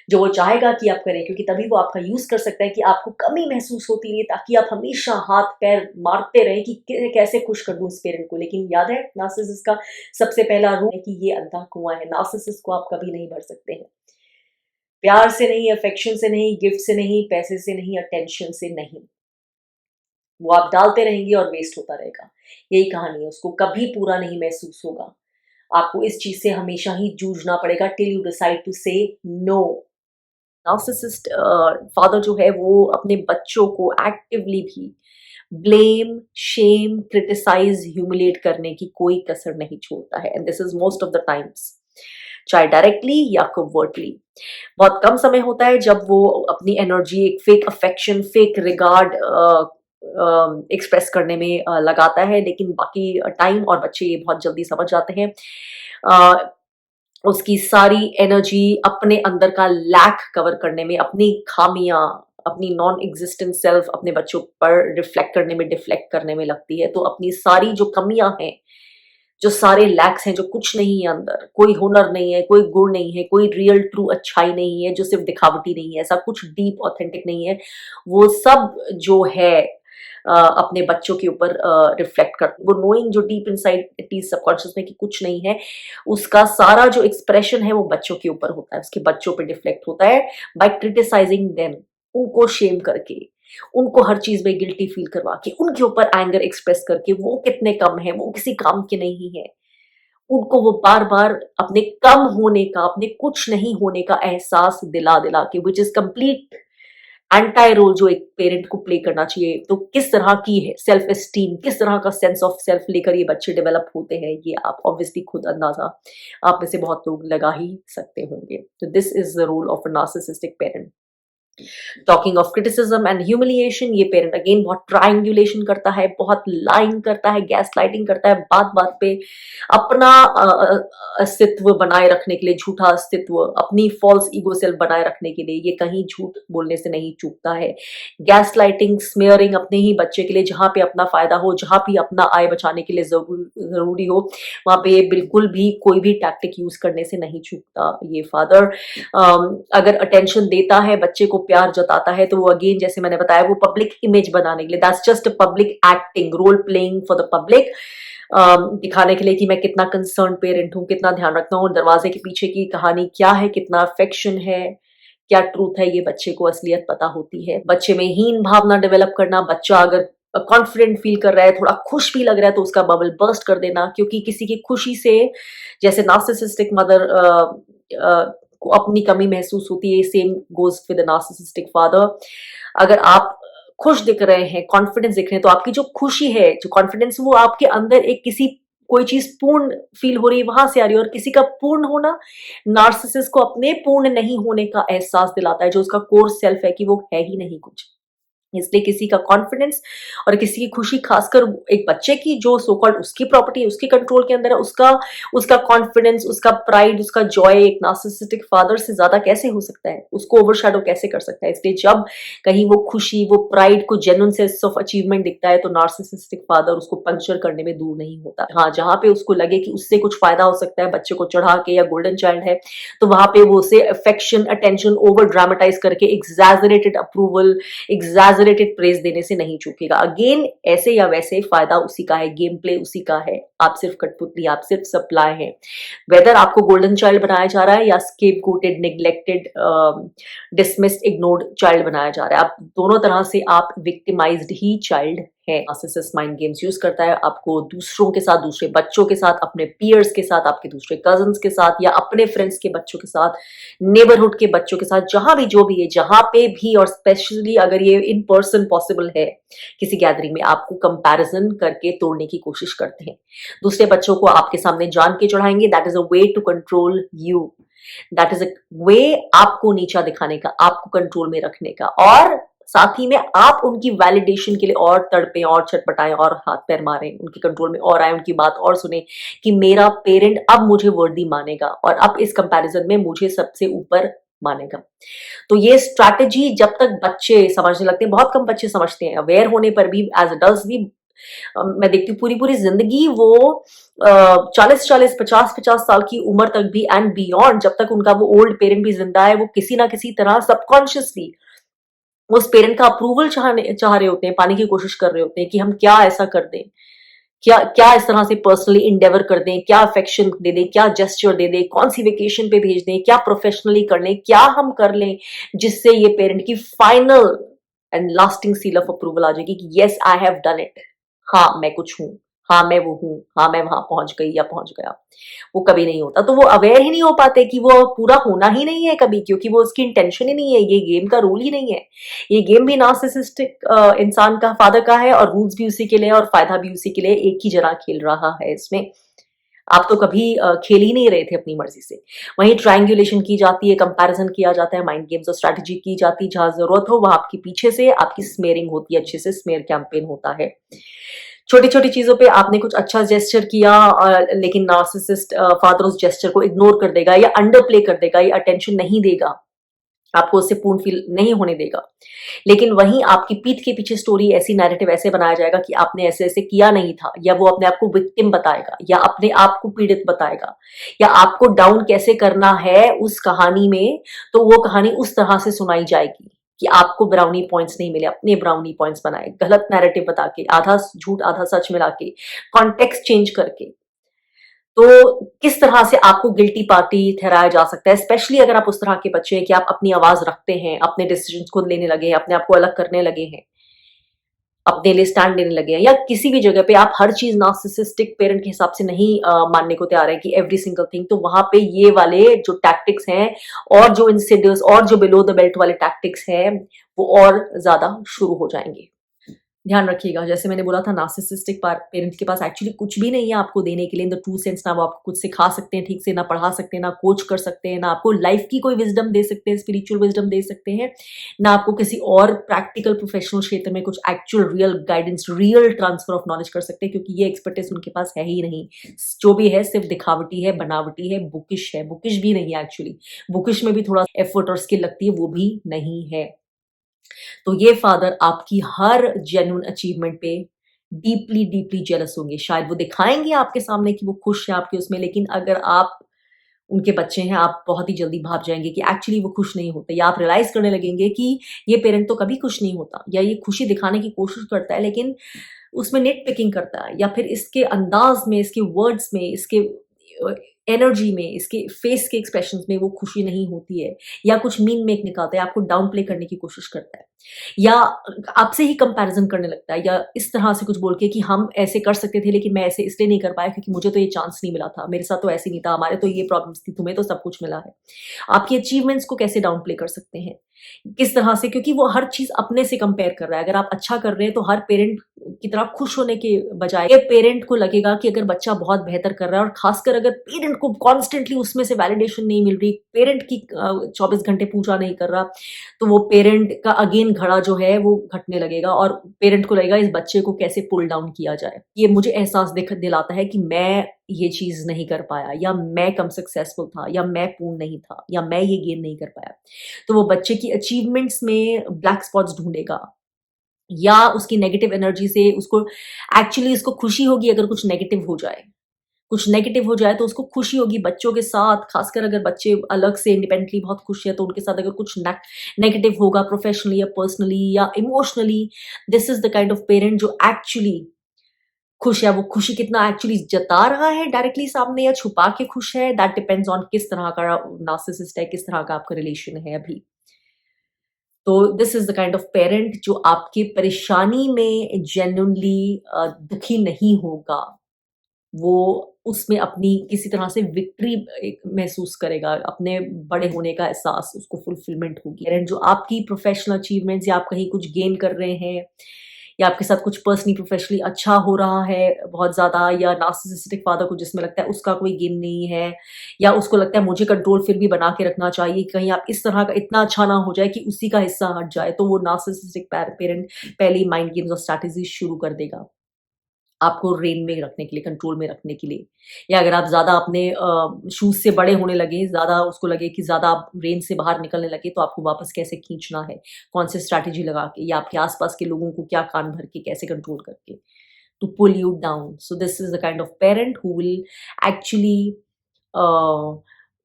जो वो चाहेगा कि आप करें, क्योंकि तभी वो आपका यूज़ कर सकता है कि आपको कमी महसूस होती रही, ताकि आप हमेशा हाथ-पैर मारते रहें कि कैसे खुश कर दूँ इस पेरेंट को। लेकिन याद है, नार्सिसिस्ट का सबसे पहला रूल है कि ये अंधा कुआँ है, नार्सिसिस्ट को आप कभी नहीं भर सकते हैं। प्यार से नहीं, अफेक्शन से नहीं, गिफ्ट से नहीं, पैसे से नहीं, अटेंशन से नहीं। वो आप डालते रहेंगे और वेस्ट होता रहेगा। यही कहानी है, उसको कभी पूरा नहीं महसूस होगा। आपको इस चीज़ से हमेशा ही जूझना पड़ेगा टिल यू डिसाइड टू से नो। नार्सिसिस्ट फादर जो है वो अपने बच्चों को एक्टिवली भी ब्लेम, शेम, क्रिटिसाइज, ह्यूमिलेट करने की कोई कसर नहीं छोड़ता है, and this is most of the times, चाहे डायरेक्टली या कोवर्टली। बहुत कम समय होता है जब वो अपनी एनर्जी एक fake affection, fake regard express करने में लगाता है, लेकिन बाकी टाइम और बच्चे ये बहुत जल्दी समझ जाते हैं। अ, उसकी सारी एनर्जी अपने अंदर का लैक कवर करने में, अपनी खामियां, अपनी नॉन एग्जिस्टेंट सेल्फ अपने बच्चों पर रिफ्लेक्ट करने में, डिफ्लेक्ट करने में लगती है। तो अपनी सारी जो कमियां हैं, जो सारे लैक्स हैं, जो कुछ नहीं है अंदर, कोई हुनर नहीं है, कोई गुण नहीं है, कोई रियल ट्रू अच्छाई नहीं है, जो सिर्फ दिखावटी नहीं है, ऐसा कुछ डीप ऑथेंटिक नहीं है, वो सब जो है अपने बच्चों के ऊपर रिफ्लेक्ट कर, वो नोइंग जो डीप इनसाइड एटलीस्ट सबकॉन्शियस में कि कुछ नहीं है, उसका सारा जो एक्सप्रेशन है वो बच्चों के ऊपर होता है, उसके बच्चों पे डिफ्लेक्ट होता है बाय क्रिटिसाइजिंग देम, उनको शेम करके, उनको हर चीज में गिल्टी फील करवा के, उनके ऊपर एंगर एक्सप्रेस करके, वो कितने कम है, वो किसी काम के नहीं है, उनको वो बार बार अपने कम होने का, अपने कुछ नहीं होने का एहसास दिला दिला के, which is complete entire role जो एक पेरेंट को प्ले करना चाहिए। तो किस तरह की है सेल्फ एस्टीम, किस तरह का सेंस ऑफ सेल्फ लेकर ये बच्चे डेवलप होते हैं, ये आप ऑब्वियसली खुद अंदाजा आप में से बहुत लोग लगा ही सकते होंगे। तो this is the role of a narcissistic parent. Talking of criticism and humiliation, ये पेरेंट अगेन बहुत ट्रायंगुलेशन करता है, बहुत लाइंग करता है, गैस लाइटिंग करता है, बात बात पे अपना अस्तित्व बनाए रखने के लिए, झूठा अस्तित्व, अपनी फॉल्स ईगो सेल्फ बनाए रखने के लिए ये कहीं झूठ बोलने से नहीं चूकता है। गैस लाइटिंग, स्मेयरिंग अपने ही बच्चे के लिए, जहां पे अपना फायदा हो, जहां भी अपना आय बचाने के लिए जरूरी हो, वहां पे बिल्कुल भी कोई भी टैक्टिक यूज करने से नहीं चूकता ये फादर। अगर अटेंशन देता है, बच्चे को प्यार जताता है, तो वो अगेन जैसे मैंने बताया, वो पब्लिक इमेज बनाने के लिए, that's just public acting, role playing for the public, दिखाने के लिए कि मैं कितना कंसर्न पेरेंट हूँ, कितना ध्यान रखता हूँ, दरवाजे के पीछे की कहानी क्या है, कितना अफेक्शन है, क्या ट्रूथ है, ये बच्चे को असलियत पता होती है। बच्चे में हीन भावना डेवलप करना, बच्चा अगर कॉन्फिडेंट फील कर रहा है, थोड़ा खुश भी लग रहा है, तो उसका बबल बर्स्ट कर देना, क्योंकि किसी की खुशी से, जैसे नार्सिसिस्टिक मदर को अपनी कमी महसूस होती है, same goes with narcissistic father. अगर आप खुश दिख रहे हैं, कॉन्फिडेंस दिख रहे हैं, तो आपकी जो खुशी है, जो कॉन्फिडेंस, वो आपके अंदर एक किसी कोई चीज पूर्ण फील हो रही है, वहां से आ रही है। और किसी का पूर्ण होना नार्सिसिस्ट को अपने पूर्ण नहीं होने का एहसास दिलाता है, जो उसका कोर सेल्फ है कि वो है ही नहीं कुछ। इसलिए किसी का कॉन्फिडेंस और किसी की खुशी, खासकर एक बच्चे की जो सो कॉल्ड उसकी प्रॉपर्टी है, उसके कंट्रोल के अंदर है, उसका उसका कॉन्फिडेंस, उसका प्राइड, उसका जॉय एक नार्सिसिस्टिक फादर से ज्यादा कैसे हो सकता है, उसको ओवरशैडो कैसे कर सकता है। इसलिए जब कहीं वो खुशी, वो प्राइड को जेन्युइन सेंस ऑफ अचीवमेंट दिखता है, तो नार्सिसिस्टिक फादर उसको पंक्चर करने में दूर नहीं होता। हाँ, जहां पे उसको लगे कि उससे कुछ फायदा हो सकता है बच्चे को चढ़ा के, या गोल्डन चाइल्ड है, तो वहां पे वो उसे अफेक्शन, अटेंशन ओवर ड्रामेटाइज करके, एग्जैजरेटेड अप्रूवल, एग्जैजरेटेड प्रेज देने से नहीं चूकेगा। अगेन ऐसे या वैसे फायदा उसी का है, गेम प्ले उसी का है, आप सिर्फ कठपुतली, आप सिर्फ सप्लाई हैं। वेदर आपको गोल्डन चाइल्ड बनाया जा रहा है या स्केपगोटेड, नेग्लेक्टेड, डिसमिस्ड, इग्नोर्ड चाइल्ड बनाया जा रहा है, आप दोनों तरह से आप विक्टिमाइज्ड ही चाइल्ड है। नार्सिसिस्ट माइंड गेम्स यूज करता है, आपको दूसरों के साथ, दूसरे बच्चों के साथ, अपने पीयर्स के साथ, आपके दूसरे कजन्स के साथ, या अपने फ्रेंड्स के बच्चों के साथ, नेबरहुड के बच्चों के साथ, जहां भी जो भी है, जहां पे भी, और स्पेशली अगर ये इन पर्सन पॉसिबल है किसी गैदरिंग में, आपको कंपैरिजन करके तोड़ने की कोशिश करते हैं। दूसरे बच्चों को आपके सामने जान के चढ़ाएंगे, that is a way to control you, that is a way आपको नीचा दिखाने का, आपको कंट्रोल में रखने का, और साथ ही में आप उनकी वैलिडेशन के लिए और तड़पे, और छटपटाएं, और हाथ पैर मारें, उनके कंट्रोल में और आए, उनकी बात और सुने कि मेरा पेरेंट अब मुझे वर्दी मानेगा, और अब इस कंपैरिजन में मुझे सबसे ऊपर मानेगा। तो ये स्ट्रैटेजी जब तक बच्चे समझने लगते हैं, बहुत कम बच्चे समझते हैं, अवेयर होने पर भी, एज अडल्ट्स भी मैं देखती हूँ पूरी-पूरी ज़िंदगी वो 40-40, 50-50 साल की उम्र तक भी एंड बियॉन्ड, जब तक उनका वो ओल्ड पेरेंट भी ज़िंदा है, वो किसी ना किसी तरह सबकॉन्शियसली उस पेरेंट का अप्रूवल चाह रहे होते हैं, पाने की कोशिश कर रहे होते हैं कि हम क्या ऐसा कर दें, क्या क्या इस तरह से पर्सनली एंडेवर कर दें, क्या अफेक्शन दे दें, क्या जेस्चर दे दें, कौन सी वेकेशन पे भेज दें, क्या प्रोफेशनली कर लें, क्या हम कर लें जिससे ये पेरेंट की final and lasting seal of approval आ जाएगी कि yes I have done it. हाँ, मैं कुछ हूँ, हाँ, मैं वो हूँ, हाँ, मैं वहां पहुंच गई या पहुंच गया। वो कभी नहीं होता, तो वो अवेयर ही नहीं हो पाते कि वो पूरा होना ही नहीं है कभी, क्योंकि वो उसकी इंटेंशन ही नहीं है, ये गेम का रूल ही नहीं है। ये गेम भी नार्सिसिस्टिक इंसान का, फादर का है, और रूल्स भी उसी के लिए और फायदा भी उसी के लिए, एक ही जना खेल रहा है इसमें। आप तो कभी खेल ही नहीं रहे थे अपनी मर्जी से। वहीं ट्रायंगुलेशन की जाती है, कंपैरिजन किया जाता है, माइंड गेम्स और स्ट्रैटेजी की जाती है, जहां जरूरत हो वहां आपके पीछे से आपकी स्मेयरिंग होती है, अच्छे से स्मेयर कैंपेन होता है। छोटी छोटी चीजों पे आपने कुछ अच्छा जेस्चर किया, लेकिन नार्सिसिस्ट फादर उस जेस्चर को इग्नोर कर देगा या अंडर प्ले कर देगा या अटेंशन नहीं देगा, आपको उससे पूर्ण फील नहीं होने देगा। लेकिन वहीं आपकी पीठ के पीछे स्टोरी, ऐसी नैरेटिव ऐसे बनाया जाएगा कि आपने ऐसे ऐसे किया नहीं था, या वो अपने आप को विक्टिम बताएगा, या अपने आप को पीड़ित बताएगा, या आपको डाउन कैसे करना है उस कहानी में। तो वो कहानी उस तरह से सुनाई जाएगी कि आपको ब्राउनी पॉइंट्स नहीं मिले, अपने ब्राउनी पॉइंट्स बनाए, गलत नैरेटिव बता के, आधा झूठ आधा सच मिला के, कॉन्टेक्स्ट चेंज करके। तो किस तरह से आपको गिल्टी पार्टी ठहराया जा सकता है, स्पेशली अगर आप उस तरह के बच्चे हैं कि आप अपनी आवाज रखते हैं, अपने डिसीजंस खुद लेने लगे हैं, अपने आप को अलग करने लगे हैं, अपने लिए स्टैंड लेने लगे हैं, या किसी भी जगह पे आप हर चीज नार्सिसिस्टिक पेरेंट के हिसाब से नहीं मानने को तैयार है कि एवरी सिंगल थिंग, तो वहां पे ये वाले जो टैक्टिक्स हैं, और जो इंसिडियस और जो बिलो द बेल्ट वाले टैक्टिक्स हैं, वो और ज्यादा शुरू हो जाएंगे। ध्यान रखिएगा, जैसे मैंने बोला था, नार्सिसिस्टिक पेरेंट के पास एक्चुअली कुछ भी नहीं है आपको देने के लिए इन द ट्रू सेंस। ना वो आपको कुछ सिखा सकते हैं ठीक से, ना पढ़ा सकते हैं, ना कोच कर सकते हैं, ना आपको लाइफ की कोई विजडम दे सकते हैं, स्पिरिचुअल विजडम दे सकते हैं, ना आपको किसी और प्रैक्टिकल प्रोफेशनल क्षेत्र में कुछ actual real guidance, real transfer of knowledge कर सकते हैं, क्योंकि ये एक्सपर्टीज उनके पास है ही नहीं। जो भी है सिर्फ दिखावटी है, बनावटी है, बुकिश है, बुकिश भी नहीं है एक्चुअली। बुकिश में भी थोड़ा एफर्ट और स्किल लगती है, वो भी नहीं है। तो ये फादर आपकी हर जेन्युइन अचीवमेंट पे डीपली डीपली जेलस होंगे। शायद वो दिखाएंगे आपके सामने कि वो खुश है आपके उसमें, लेकिन अगर आप उनके बच्चे हैं, आप बहुत ही जल्दी भाप जाएंगे कि एक्चुअली वो खुश नहीं होते, या आप रियलाइज करने लगेंगे कि ये पेरेंट तो कभी खुश नहीं होता, या ये खुशी दिखाने की कोशिश करता है लेकिन उसमें नेट पिकिंग करता है, या फिर इसके अंदाज में, इसके वर्ड्स में, इसके एनर्जी में, इसके फेस के एक्सप्रेशंस में वो खुशी नहीं होती है, या कुछ मीन मेक निकालता है, आपको डाउन प्ले करने की कोशिश करता है, या आपसे ही कंपैरिजन करने लगता है, या इस तरह से कुछ बोल के कि हम ऐसे कर सकते थे लेकिन मैं ऐसे इसलिए नहीं कर पाया क्योंकि मुझे तो ये चांस नहीं मिला था, मेरे साथ तो ऐसे नहीं था, हमारे तो ये प्रॉब्लम्स थी, तुम्हें तो सब कुछ मिला है। आपकी अचीवमेंट्स को कैसे डाउन प्ले कर सकते हैं, किस तरह से, क्योंकि वो हर चीज अपने से कंपेयर कर रहा है। अगर आप अच्छा कर रहे हैं तो हर पेरेंट की तरह खुश होने के बजाय ये पेरेंट को लगेगा कि अगर बच्चा बहुत बेहतर कर रहा है, और खासकर अगर पेरेंट को कॉन्स्टेंटली उसमें से वैलिडेशन नहीं मिल रही, पेरेंट की 24 घंटे पूजा नहीं कर रहा, तो वो पेरेंट का अगेन घड़ा जो है वो घटने लगेगा, और पेरेंट को लगेगा इस बच्चे को कैसे पुल डाउन किया जाए। ये मुझे एहसास दिलाता है कि मैं ये चीज नहीं कर पाया, या मैं कम सक्सेसफुल था, या मैं पूर्ण नहीं था, या मैं ये गेन नहीं कर पाया। तो वो बच्चे की अचीवमेंट्स में ब्लैक स्पॉट्स ढूंढेगा, या उसकी नेगेटिव एनर्जी से उसको एक्चुअली उसको खुशी होगी अगर कुछ नेगेटिव हो जाए। कुछ नेगेटिव हो जाए तो उसको खुशी होगी बच्चों के साथ, खासकर अगर बच्चे अलग से इंडिपेंडेंटली बहुत खुश है तो उनके साथ अगर कुछ नेगेटिव होगा, प्रोफेशनली या पर्सनली या emotionally, this is the kind of parent जो एक्चुअली खुश है। वो खुशी कितना एक्चुअली जता रहा है डायरेक्टली सामने, या छुपा के खुश है, दैट डिपेंड्स ऑन किस तरह का नार्सिसिस्ट है, किस तरह का आपका रिलेशन है अभी। तो this is the kind of parent जो आपकी परेशानी में जेन्युइनली दुखी नहीं होगा। वो उसमें अपनी किसी तरह से विक्ट्री महसूस करेगा, अपने बड़े होने का एहसास उसको फुलफिलमेंट होगी। पेरेंट जो आपकी प्रोफेशनल अचीवमेंट्स, या आप कहीं कुछ गेन कर रहे हैं, या आपके साथ कुछ पर्सनली प्रोफेशनली अच्छा हो रहा है बहुत ज़्यादा, या नार्सिसिस्टिक फादर को जिसमें लगता है उसका कोई गेन नहीं है, या उसको लगता है मुझे कंट्रोल फिर भी बना के रखना चाहिए, कहीं आप इस तरह का इतना अच्छा ना हो जाए कि उसी का हिस्सा हट जाए, तो वो नार्सिसिस्टिक पेरेंट पहले ही माइंड गेम्स और स्ट्रैटेजी शुरू कर देगा आपको रेन में रखने के लिए, कंट्रोल में रखने के लिए। या अगर आप ज़्यादा अपने शूज़ से बड़े होने लगे, ज़्यादा उसको लगे कि ज़्यादा आप रेन से बाहर निकलने लगे, तो आपको वापस कैसे खींचना है, कौन सी स्ट्रैटेजी लगा के, या आपके आस-पास के लोगों को क्या कान भर के, कैसे कंट्रोल करके। to pull you down. So this is the kind of parent who will actually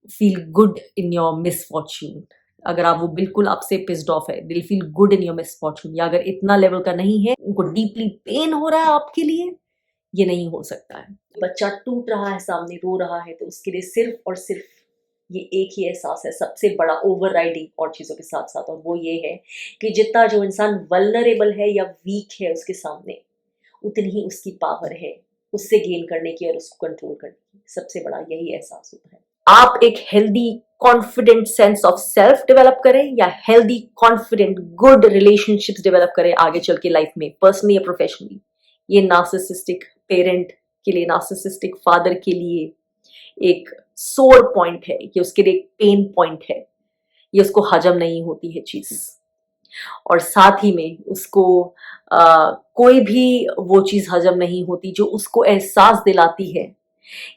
feel good in your misfortune. अगर आप वो बिल्कुल आपसे पिस्ड ऑफ है, दिल feel good in your misfortune, या अगर इतना लेवल का नहीं है, उनको डीपली पेन हो रहा है आपके लिए, ये नहीं हो सकता है। बच्चा टूट रहा है सामने, रो रहा है, तो उसके लिए सिर्फ और सिर्फ ये एक ही एहसास है सबसे बड़ा ओवरराइडिंग और चीज़ों के साथ साथ, और वो ये है कि जितना जो इंसान वल्नरेबल है या वीक है उसके सामने, उतनी ही उसकी पावर है उससे गेन करने की और उसको कंट्रोल करने की। सबसे बड़ा यही एहसास होता है। आप एक healthy confident sense of self develop करें या healthy confident good relationships develop करें आगे चल के लाइफ में, पर्सनली या प्रोफेशनली, ये नार्सिसिस्टिक पेरेंट के लिए, नार्सिसिस्टिक फादर के लिए एक सोर पॉइंट है, ये उसके लिए एक पेन पॉइंट है, ये उसको हजम नहीं होती है चीज, और साथ ही में उसको कोई भी वो चीज हजम नहीं होती जो उसको एहसास दिलाती है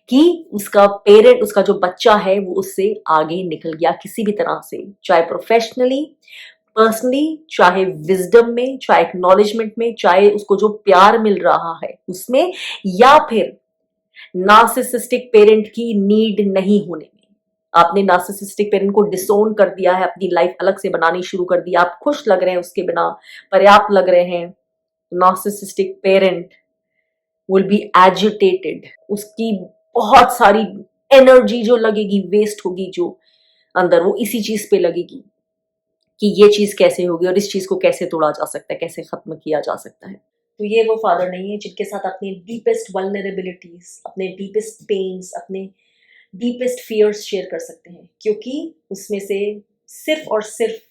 कि उसका पेरेंट, उसका जो बच्चा है वो उससे आगे निकल गया किसी भी तरह से, चाहे प्रोफेशनली, पर्सनली, चाहे विजडम में, चाहे एक्नॉलेजमेंट में, चाहे उसको जो प्यार मिल रहा है उसमें, या फिर नार्सिसिस्टिक पेरेंट की नीड नहीं होने में। आपने नार्सिसिस्टिक पेरेंट को डिसोन कर दिया है, अपनी लाइफ अलग से बनानी शुरू कर दी, आप खुश लग रहे हैं उसके बिना, पर्याप्त लग रहे हैं, narcissistic parent will be agitated, उसकी बहुत सारी एनर्जी जो लगेगी, वेस्ट होगी जो अंदर, वो इसी चीज पे लगेगी कि ये चीज कैसे होगी और इस चीज को कैसे तोड़ा जा सकता है, कैसे खत्म किया जा सकता है। तो ये वो फादर नहीं है जिनके साथ अपने डीपेस्ट वल्नरेबिलिटीज, अपने डीपेस्ट पेन्स, अपने डीपेस्ट फियर्स शेयर कर सकते हैं, क्योंकि उसमें से सिर्फ और सिर्फ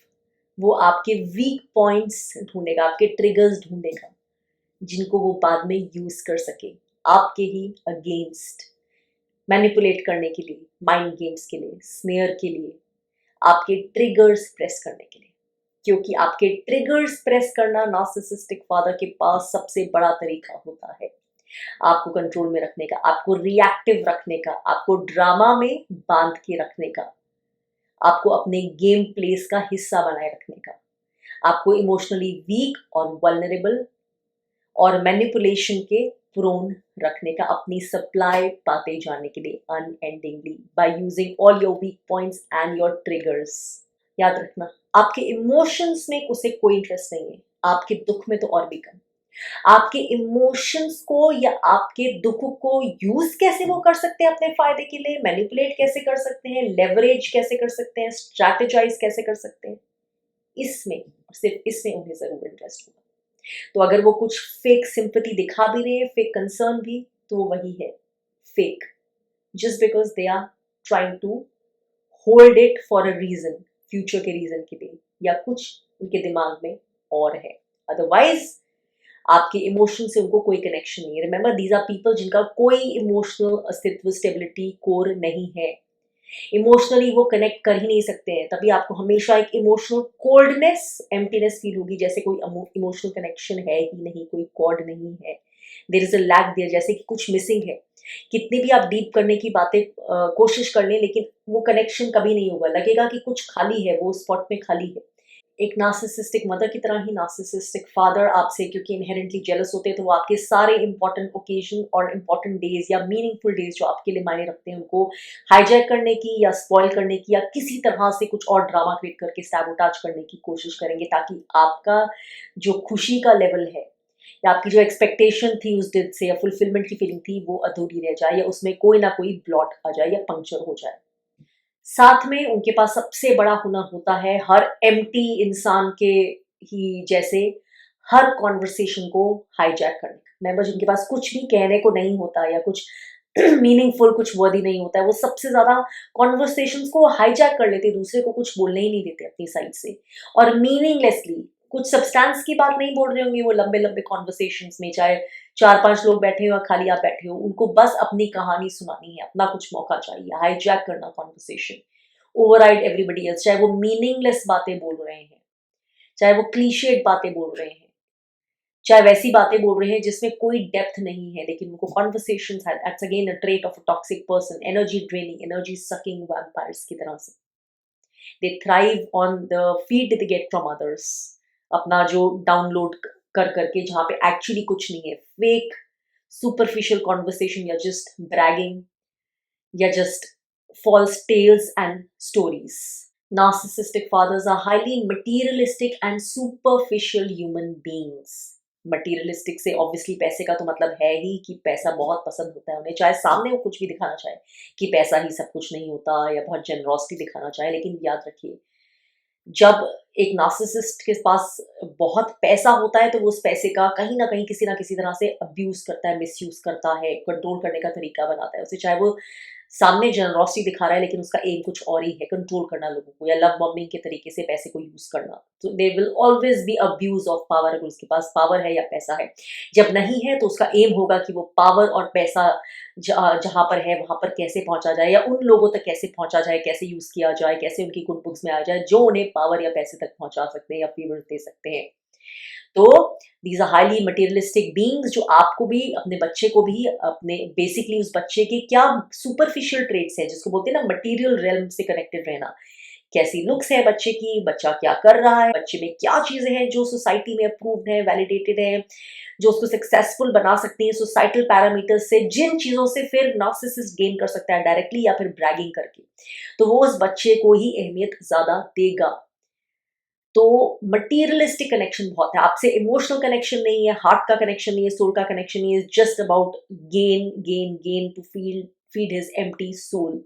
वो आपके वीक पॉइंट्स ढूंढेगा, आपके ट्रिगर्स ढूंढेगा, जिनको वो बाद में यूज कर सके आपके ही अगेंस्ट, मैनिपुलेट करने के लिए, माइंड गेम्स के लिए, स्नेयर के लिए, आपके ट्रिगर्स प्रेस करने के लिए। क्योंकि आपके ट्रिगर्स प्रेस करना नार्सिसिस्टिक फादर के पास सबसे बड़ा तरीका होता है आपको कंट्रोल में रखने का, आपको रिएक्टिव रखने का, आपको ड्रामा में बांध के रखने का, आपको अपने गेम प्लेस का हिस्सा बनाए रखने का, आपको इमोशनली वीक और वल्नरेबल और मैनिपुलेशन के प्रोन रखने का, अपनी सप्लाई पाते जाने के लिए unendingly, by using all your weak points and your triggers. याद रखना, आपके इमोशंस में उसे कोई इंटरेस्ट नहीं है, आपके दुख में तो और भी कम। आपके इमोशंस को या आपके दुख को यूज कैसे वो कर सकते हैं अपने फायदे के लिए, मैनिपुलेट कैसे कर सकते हैं, लेवरेज कैसे कर सकते हैं, स्ट्रैटेजाइज कैसे कर सकते हैं, इसमें, सिर्फ इसमें उन्हें जरूर इंटरेस्ट होगा। तो अगर वो कुछ फेक सिंपैथी दिखा भी रहे हैं, फेक कंसर्न भी, तो वो वही है, fake, just because they are trying to hold it for a reason, future के रीजन के लिए, या कुछ उनके दिमाग में और है। अदरवाइज आपके इमोशन से उनको कोई कनेक्शन नहीं है। रिमेंबर, दीज आर पीपल जिनका कोई इमोशनल अस्तित्व, स्टेबिलिटी, कोर नहीं है, इमोशनली वो कनेक्ट कर ही नहीं सकते हैं, तभी आपको हमेशा एक इमोशनल कोल्डनेस, एम्प्टीनेस फील होगी, जैसे कोई इमोशनल कनेक्शन है ही नहीं, कोई कॉर्ड नहीं है, there is a lack there, जैसे कि कुछ मिसिंग है। कितनी भी आप डीप करने की बातें कोशिश कर लें, लेकिन वो कनेक्शन कभी नहीं होगा, लगेगा कि कुछ खाली है, वो स्पॉट में खाली है। एक नार्सिसिस्टिक मदर की तरह ही नार्सिसिस्टिक फादर आपसे, क्योंकि इनहेरेंटली जेलस होते हैं, तो वो आपके सारे इंपॉर्टेंट ओकेजन और इंपॉर्टेंट डेज या मीनिंगफुल डेज जो आपके लिए मायने रखते हैं, उनको हाईजैक करने की या स्पॉइल करने की या किसी तरह से कुछ और ड्रामा क्रिएट करके सैबोटाज करने की कोशिश करेंगे, ताकि आपका जो खुशी का लेवल है या आपकी जो एक्सपेक्टेशन थी उस दिन से, या फुलफिलमेंट की फीलिंग थी, वो अधूरी रह जाए, या उसमें कोई ना कोई ब्लॉट आ जाए या पंक्चर हो जाए। साथ में उनके पास सबसे बड़ा हुनर होता है हर एम्प्टी इंसान के ही जैसे हर कॉन्वर्सेशन को हाईजैक करने का। मेंबर जिनके पास कुछ भी कहने को नहीं होता या कुछ मीनिंगफुल, कुछ वर्दी नहीं होता है, वो सबसे ज्यादा कॉन्वर्सेशंस को हाईजैक कर लेते, दूसरे को कुछ बोलने ही नहीं देते अपनी साइड से, और मीनिंगलेसली, कुछ सब्सटेंस की बात नहीं बोल रहे होंगे वो लंबे लंबे कॉन्वर्सेशंस में, चाहे 4-5 लोग बैठे हो या खाली आप बैठे हो, उनको बस अपनी कहानी सुनानी है, अपना कुछ मौका चाहिए, हाईजैक करना कॉन्वर्सेशन, ओवरराइड एवरीबडी एल्स, चाहे वो मीनिंगलेस बातें बोल रहे हैं, चाहे वो क्लीशेड बातें बोल रहे हैं, चाहे वैसी बातें बोल रहे हैं जिसमें कोई डेप्थ नहीं है, लेकिन उनको कॉन्वर्सेशंस है। That's again a trait of a toxic person, energy draining, energy sucking vampires की तरह से। दे thrive on the feed they get from others, अपना जो डाउनलोड कर करके, जहाँ पे एक्चुअली कुछ नहीं है, फेक सुपरफिशियल कॉन्वर्सेशन या जस्ट ब्रैगिंग या just false tales and stories. Narcissistic fathers are highly materialistic and superficial human beings. Materialistic से ऑब्वियसली पैसे का तो मतलब है ही कि पैसा बहुत पसंद होता है उन्हें, चाहे सामने वो कुछ भी दिखाना चाहे कि पैसा ही सब कुछ नहीं होता या बहुत जेनरोसिटी दिखाना चाहे, लेकिन याद रखिए जब एक नार्सिसिस्ट के पास बहुत पैसा होता है तो वो उस पैसे का कहीं ना कहीं किसी ना किसी तरह से अब्यूज करता है, मिसयूज करता है, कंट्रोल करने का तरीका बनाता है उसे, चाहे वो सामने जनरोसिटी दिखा रहा है लेकिन उसका एम कुछ और ही है, कंट्रोल करना लोगों को या लव बॉम्बिंग के तरीके से पैसे को यूज करना। तो they will always be abuse of power, अगर उसके पास पावर है या पैसा है। जब नहीं है तो उसका एम होगा कि वो पावर और पैसा जहां पर है वहां पर कैसे पहुंचा जाए या उन लोगों तक कैसे पहुंचा जाए, कैसे यूज किया जाए, कैसे उनकी गुड बुक्स में आ जाए जो उन्हें पावर या पैसे तक पहुंचा सकते हैं या फेवर दे सकते हैं। तो these are highly materialistic beings, जो आपको भी अपने बच्चे को भी अपने बेसिकली उस बच्चे के क्या सुपरफिशियल ट्रेट्स है जिसको बोलते हैं ना मटेरियल रेल्म से कनेक्टेड रहना, कैसी लुक्स है बच्चे की, बच्चा क्या कर रहा है, बच्चे में क्या चीजें हैं जो सोसाइटी में अप्रूव्ड है, वैलिडेटेड है, जो उसको सक्सेसफुल बना सकती है सोसाइटल पैरामीटर्स से, जिन चीजों से फिर नार्सिसिस्ट गेन कर सकता है डायरेक्टली या फिर ब्रैगिंग करके, तो वो उस बच्चे को ही अहमियत ज्यादा देगा। तो मटीरियलिस्टिक कनेक्शन बहुत है, आपसे इमोशनल कनेक्शन नहीं है, हार्ट का कनेक्शन नहीं है, सोल का कनेक्शन नहीं है, just about gain gain gain to feed his empty soul.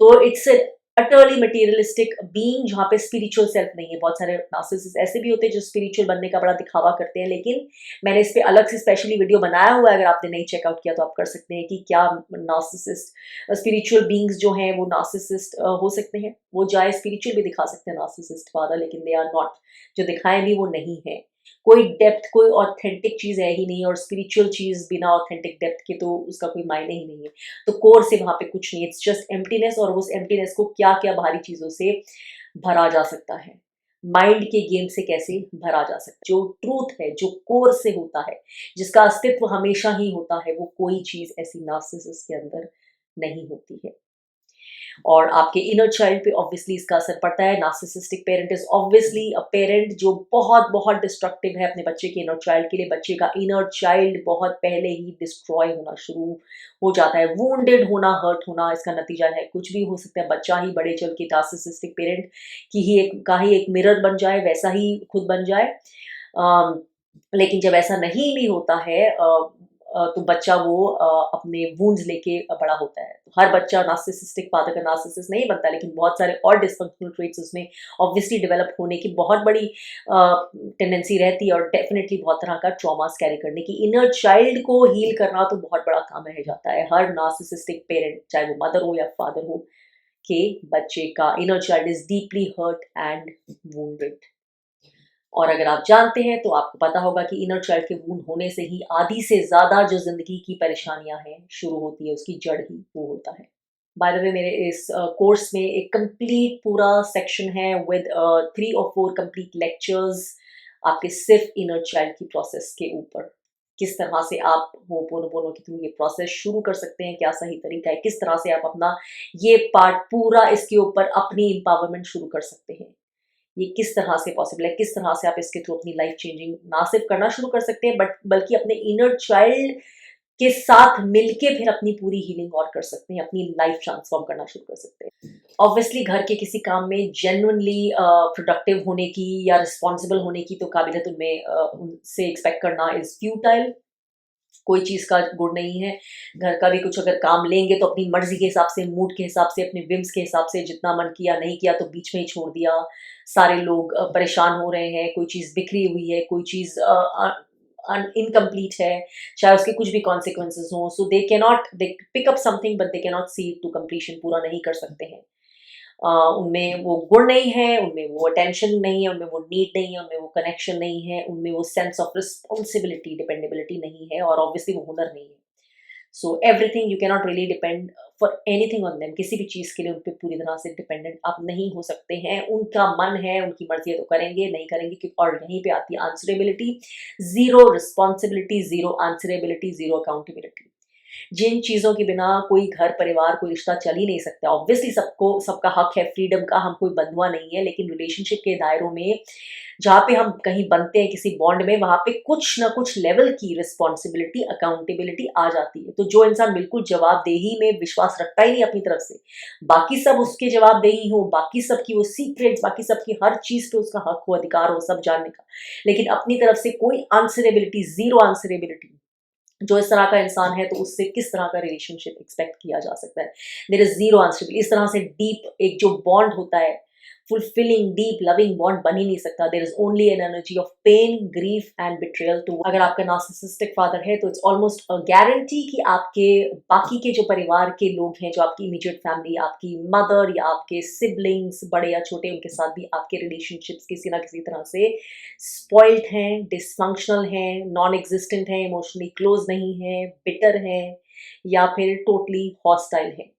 तो इट्स अटरली मटीरियलिस्टिक बीइंग जहाँ पे स्पिरिचुअल सेल्फ नहीं है। बहुत सारे नार्सिसिस्ट ऐसे भी होते हैं जो स्पिरिचुअल बनने का बड़ा दिखावा करते हैं, लेकिन मैंने इस पे अलग से स्पेशली वीडियो बनाया हुआ है, अगर आपने नहीं चेकआउट किया तो आप कर सकते हैं कि क्या नार्सिसिस्ट स्पिरिचुअल बीइंग्स जो हैं वो नार्सिसिस्ट हो सकते हैं। वो चाहे स्पिरिचुअल भी दिखा सकते हैं नार्सिसिस्ट फादर, लेकिन दे आर नॉट, जो दिखाए भी वो नहीं है। कोई डेप्थ, कोई ऑथेंटिक चीज है ही नहीं, और स्पिरिचुअल चीज बिना ऑथेंटिक डेप्थ के तो उसका कोई मायने ही नहीं है। तो कोर से वहां पे कुछ नहीं, इट्स जस्ट एम्प्टीनेस, और उस एम्प्टीनेस को क्या क्या बाहरी चीजों से भरा जा सकता है, माइंड के गेम से कैसे भरा जा सकता है। जो ट्रूथ है, जो कोर से होता है, जिसका अस्तित्व हमेशा ही होता है, वो कोई चीज ऐसी नार्सिसिस्ट के अंदर नहीं होती है। और आपके इनर चाइल्ड पे ऑब्वियसली इसका असर पड़ता है। Narcissistic parent is obviously a parent जो बहुत बहुत डिस्ट्रक्टिव है अपने बच्चे के इनर चाइल्ड के लिए। बच्चे का इनर चाइल्ड बहुत पहले ही डिस्ट्रॉय होना शुरू हो जाता है, वुंडेड होना, हर्ट होना। इसका नतीजा है कुछ भी हो सकता है, बच्चा ही बड़े चल के नार्सिसिस्टिक पेरेंट की ही एक मिरर बन जाए, वैसा ही खुद बन जाए। लेकिन जब ऐसा नहीं भी होता है तो बच्चा वो अपने वूंड्स लेके बड़ा होता है। तो हर बच्चा नार्सिसिस्टिक फादर का नार्सिसिस्ट नहीं बनता, लेकिन बहुत सारे और डिसफंक्शनल ट्रेट्स उसमें ऑब्वियसली डेवलप होने की बहुत बड़ी टेंडेंसी रहती है, और डेफिनेटली बहुत तरह का ट्रॉमास कैरी करने की। इनर चाइल्ड को हील करना तो बहुत बड़ा काम रह जाता है हर नार्सिसिस्टिक पेरेंट, चाहे वो मदर हो या फादर हो, के बच्चे का inner child is deeply hurt and wounded. और अगर आप जानते हैं तो आपको पता होगा कि इनर चाइल्ड के वूंड होने से ही आधी से ज्यादा जो जिंदगी की परेशानियां हैं शुरू होती है, उसकी जड़ ही वो होता है। बाय द वे, मेरे इस कोर्स में एक कंप्लीट पूरा सेक्शन है विद 3 और 4 कंप्लीट लेक्चर्स आपके सिर्फ इनर चाइल्ड की प्रोसेस के ऊपर। किस तरह से आप होपोनोपोनो के थ्रू ये प्रोसेस शुरू कर सकते हैं, क्या सही तरीका है, किस तरह से आप अपना ये पार्ट पूरा इसके ऊपर अपनी एम्पावरमेंट शुरू कर सकते हैं, ये किस तरह से पॉसिबल है, किस तरह से आप इसके थ्रू अपनी लाइफ चेंजिंग ना सिर्फ करना शुरू कर सकते हैं बल्कि अपने इनर चाइल्ड के साथ मिलके फिर अपनी पूरी हीलिंग और कर सकते हैं, अपनी लाइफ ट्रांसफॉर्म करना शुरू कर सकते हैं। ऑब्वियसली घर के किसी काम में जेन्युइनली प्रोडक्टिव होने की या रिस्पॉन्सिबल होने की तो काबिलियत उनमें उनसे एक्सपेक्ट करना इज फ्यूटाइल। कोई चीज का गुण नहीं है। घर का भी कुछ अगर काम लेंगे तो अपनी मर्जी के हिसाब से, मूड के हिसाब से, अपने विम्स के हिसाब से, जितना मन किया, नहीं किया तो बीच में ही छोड़ दिया। सारे लोग परेशान हो रहे हैं, कोई चीज बिखरी हुई है, कोई चीज इनकम्प्लीट है, चाहे उसके कुछ भी कॉन्सिक्वेंसेज हों, so they pick up something but they can not see to completion, पूरा नहीं कर सकते हैं। उनमें वो गुण नहीं है, उनमें वो अटेंशन नहीं है, उनमें वो नीड नहीं है, उनमें वो कनेक्शन नहीं है, उनमें वो सेंस ऑफ रिस्पॉन्सिबिलिटी, डिपेंडेबिलिटी नहीं है, और ऑब्वियसली वो हुनर नहीं है। So everything you cannot really depend for anything on them. किसी भी चीज के लिए उन पर पूरी तरह से डिपेंडेंट आप नहीं हो सकते हैं। उनका मन है, उनकी मर्जी है तो करेंगे, नहीं करेंगे क्योंकि, और यहीं पे आती है answerability. Zero responsibility, zero answerability, zero accountability. जिन चीज़ों के बिना कोई घर परिवार कोई रिश्ता चल ही नहीं सकता। ऑब्वियसली सबको सबका हक है फ्रीडम का, हम कोई बंधुआ नहीं है, लेकिन रिलेशनशिप के दायरों में जहाँ पे हम कहीं बनते हैं किसी बॉन्ड में, वहाँ पे कुछ ना कुछ लेवल की रिस्पॉन्सिबिलिटी अकाउंटेबिलिटी आ जाती है। तो जो इंसान बिल्कुल जवाबदेही में विश्वास रखता ही नहीं अपनी तरफ से, बाकी सब उसके जवाबदेही हो, बाकी सबकी वो सीक्रेट्स, बाकी सबकी हर चीज़ पे उसका हक हो, अधिकार हो सब जानने का, लेकिन अपनी तरफ से कोई आंसरेबिलिटी, ज़ीरो आंसरेबिलिटी, जो इस तरह का इंसान है तो उससे किस तरह का रिलेशनशिप एक्सपेक्ट किया जा सकता है। There is zero answerability. इस तरह से डीप एक जो बॉन्ड होता है, फुलफिलिंग डीप लविंग बॉन्ड बन ही नहीं सकता। There is only an energy of pain, grief and betrayal. तो अगर आपका नार्सिसिस्टिक फादर है तो इट्स ऑलमोस्ट अ गारंटी कि आपके बाकी के जो परिवार के लोग हैं, जो आपकी इमीडिएट फैमिली, आपकी मदर या आपके सिबलिंग्स बड़े या छोटे, उनके साथ भी आपके रिलेशनशिप्स किसी ना किसी तरह से स्पॉइल्ड हैं, डिसफंक्शनल हैं, नॉन एग्जिस्टेंट हैं, इमोशनली क्लोज नहीं हैं, बिटर हैं या फिर टोटली हॉस्टाइल हैं।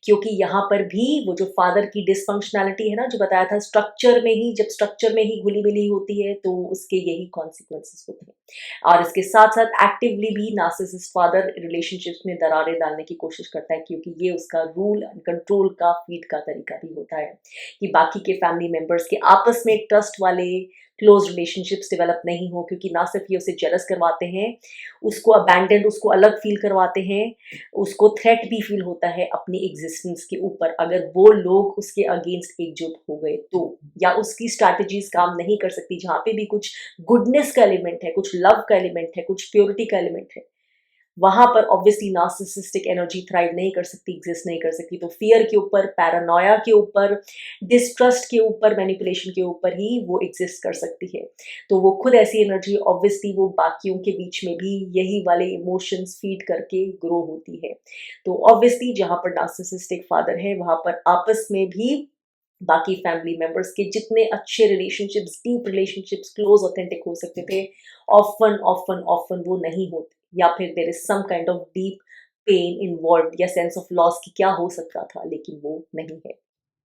क्योंकि यहाँ पर भी वो जो फादर की डिसफंक्शनैलिटी है ना, जो बताया था स्ट्रक्चर में ही, जब स्ट्रक्चर में ही घुली-मिली होती है तो उसके यही कॉन्सिक्वेंसेस होते हैं। और इसके साथ-साथ एक्टिवली भी नार्सिसिस्ट फादर रिलेशनशिप्स में दरारें डालने की कोशिश करता है, क्योंकि ये उसका रूल एंड कंट्रोल का फीड का तरीका भी होता है कि बाकी के फैमिली मेंबर्स के आपस में ट्रस्ट वाले क्लोज रिलेशनशिप्स डेवलप नहीं हो, क्योंकि ना सिर्फ ये उसे जेलस करवाते हैं, उसको अबैंडन्ड, उसको अलग फील करवाते हैं, उसको थ्रेट भी फील होता है अपनी एग्जिस्टेंस के ऊपर अगर वो लोग उसके अगेंस्ट एकजुट हो गए तो, या उसकी स्ट्रैटेजीज काम नहीं कर सकती जहाँ पे भी कुछ गुडनेस का एलिमेंट है, कुछ लव का एलिमेंट है, कुछ प्योरिटी का एलिमेंट है, वहां पर ऑब्वियसली नार्सिसिस्टिक एनर्जी थ्राइव नहीं कर सकती, एग्जिस्ट नहीं कर सकती। तो फियर के ऊपर, पैरानोया के ऊपर, डिस्ट्रस्ट के ऊपर, मैनिपुलेशन के ऊपर ही वो एग्जिस्ट कर सकती है। तो वो खुद ऐसी एनर्जी ऑब्वियसली वो बाकियों के बीच में भी यही वाले इमोशंस फीड करके ग्रो होती है। तो ऑब्वियसली जहां पर नार्सिसिस्टिक फादर है वहां पर आपस में भी बाकी फैमिली मेंबर्स के जितने अच्छे relationships, deep relationships, close authentic हो सकते थे, ऑफन ऑफन ऑफन वो नहीं होते, या फिर there is some kind of deep pain involve या सेंस ऑफ लॉस की क्या हो सकता था, लेकिन वो नहीं है।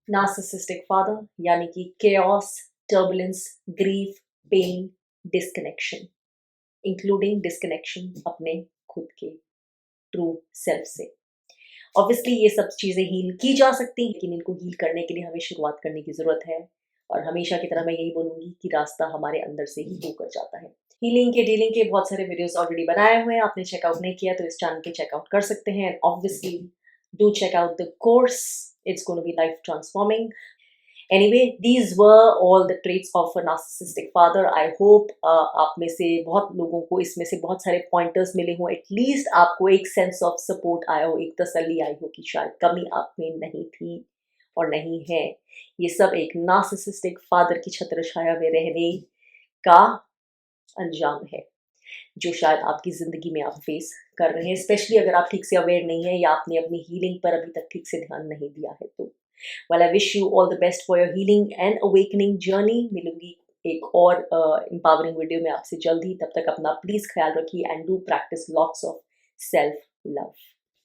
नार्सिसिस्टिक फादर यानी कि chaos, turbulence, grief, pain, disconnection, including disconnection अपने खुद के ट्रू सेल्फ से। ऑब्वियसली ये सब चीज़ें हील की जा सकती हैं, लेकिन इनको हील करने के लिए हमें शुरुआत करने की ज़रूरत है। और हमेशा की तरह मैं यही बोलूँगी कि रास्ता हमारे अंदर से ही होकर जाता है। हीलिंग के, डीलिंग के बहुत सारे वीडियोस ऑलरेडी बनाए हुए हैं, आपने चेकआउट नहीं किया तो इस चैनल पे चेकआउट कर सकते हैं। And obviously do check out the course, it's gonna be life transforming. Anyway, these were all the traits of a narcissistic father. I hope आप में से बहुत लोगों को इसमें से बहुत सारे पॉइंटर्स मिले हों, एटलीस्ट आपको एक सेंस ऑफ सपोर्ट आया हो, एक तसल्ली आई हो कि शायद कमी आप में नहीं थी और नहीं है। ये सब एक नार्सिसिस्टिक फादर की छत्र छाया में रहने का अंजाम है, जो शायद आपकी ज़िंदगी में आप फेस कर रहे हैं, स्पेशली अगर आप ठीक से अवेयर नहीं है या आपने अपनी हीलिंग पर अभी तक ठीक से ध्यान नहीं दिया है तो। Well, I wish you all the best for your healing and awakening journey. मिलूंगी एक और empowering वीडियो में आपसे जल्द ही। तब तक अपना प्लीज ख्याल रखिए and do practice lots of self love.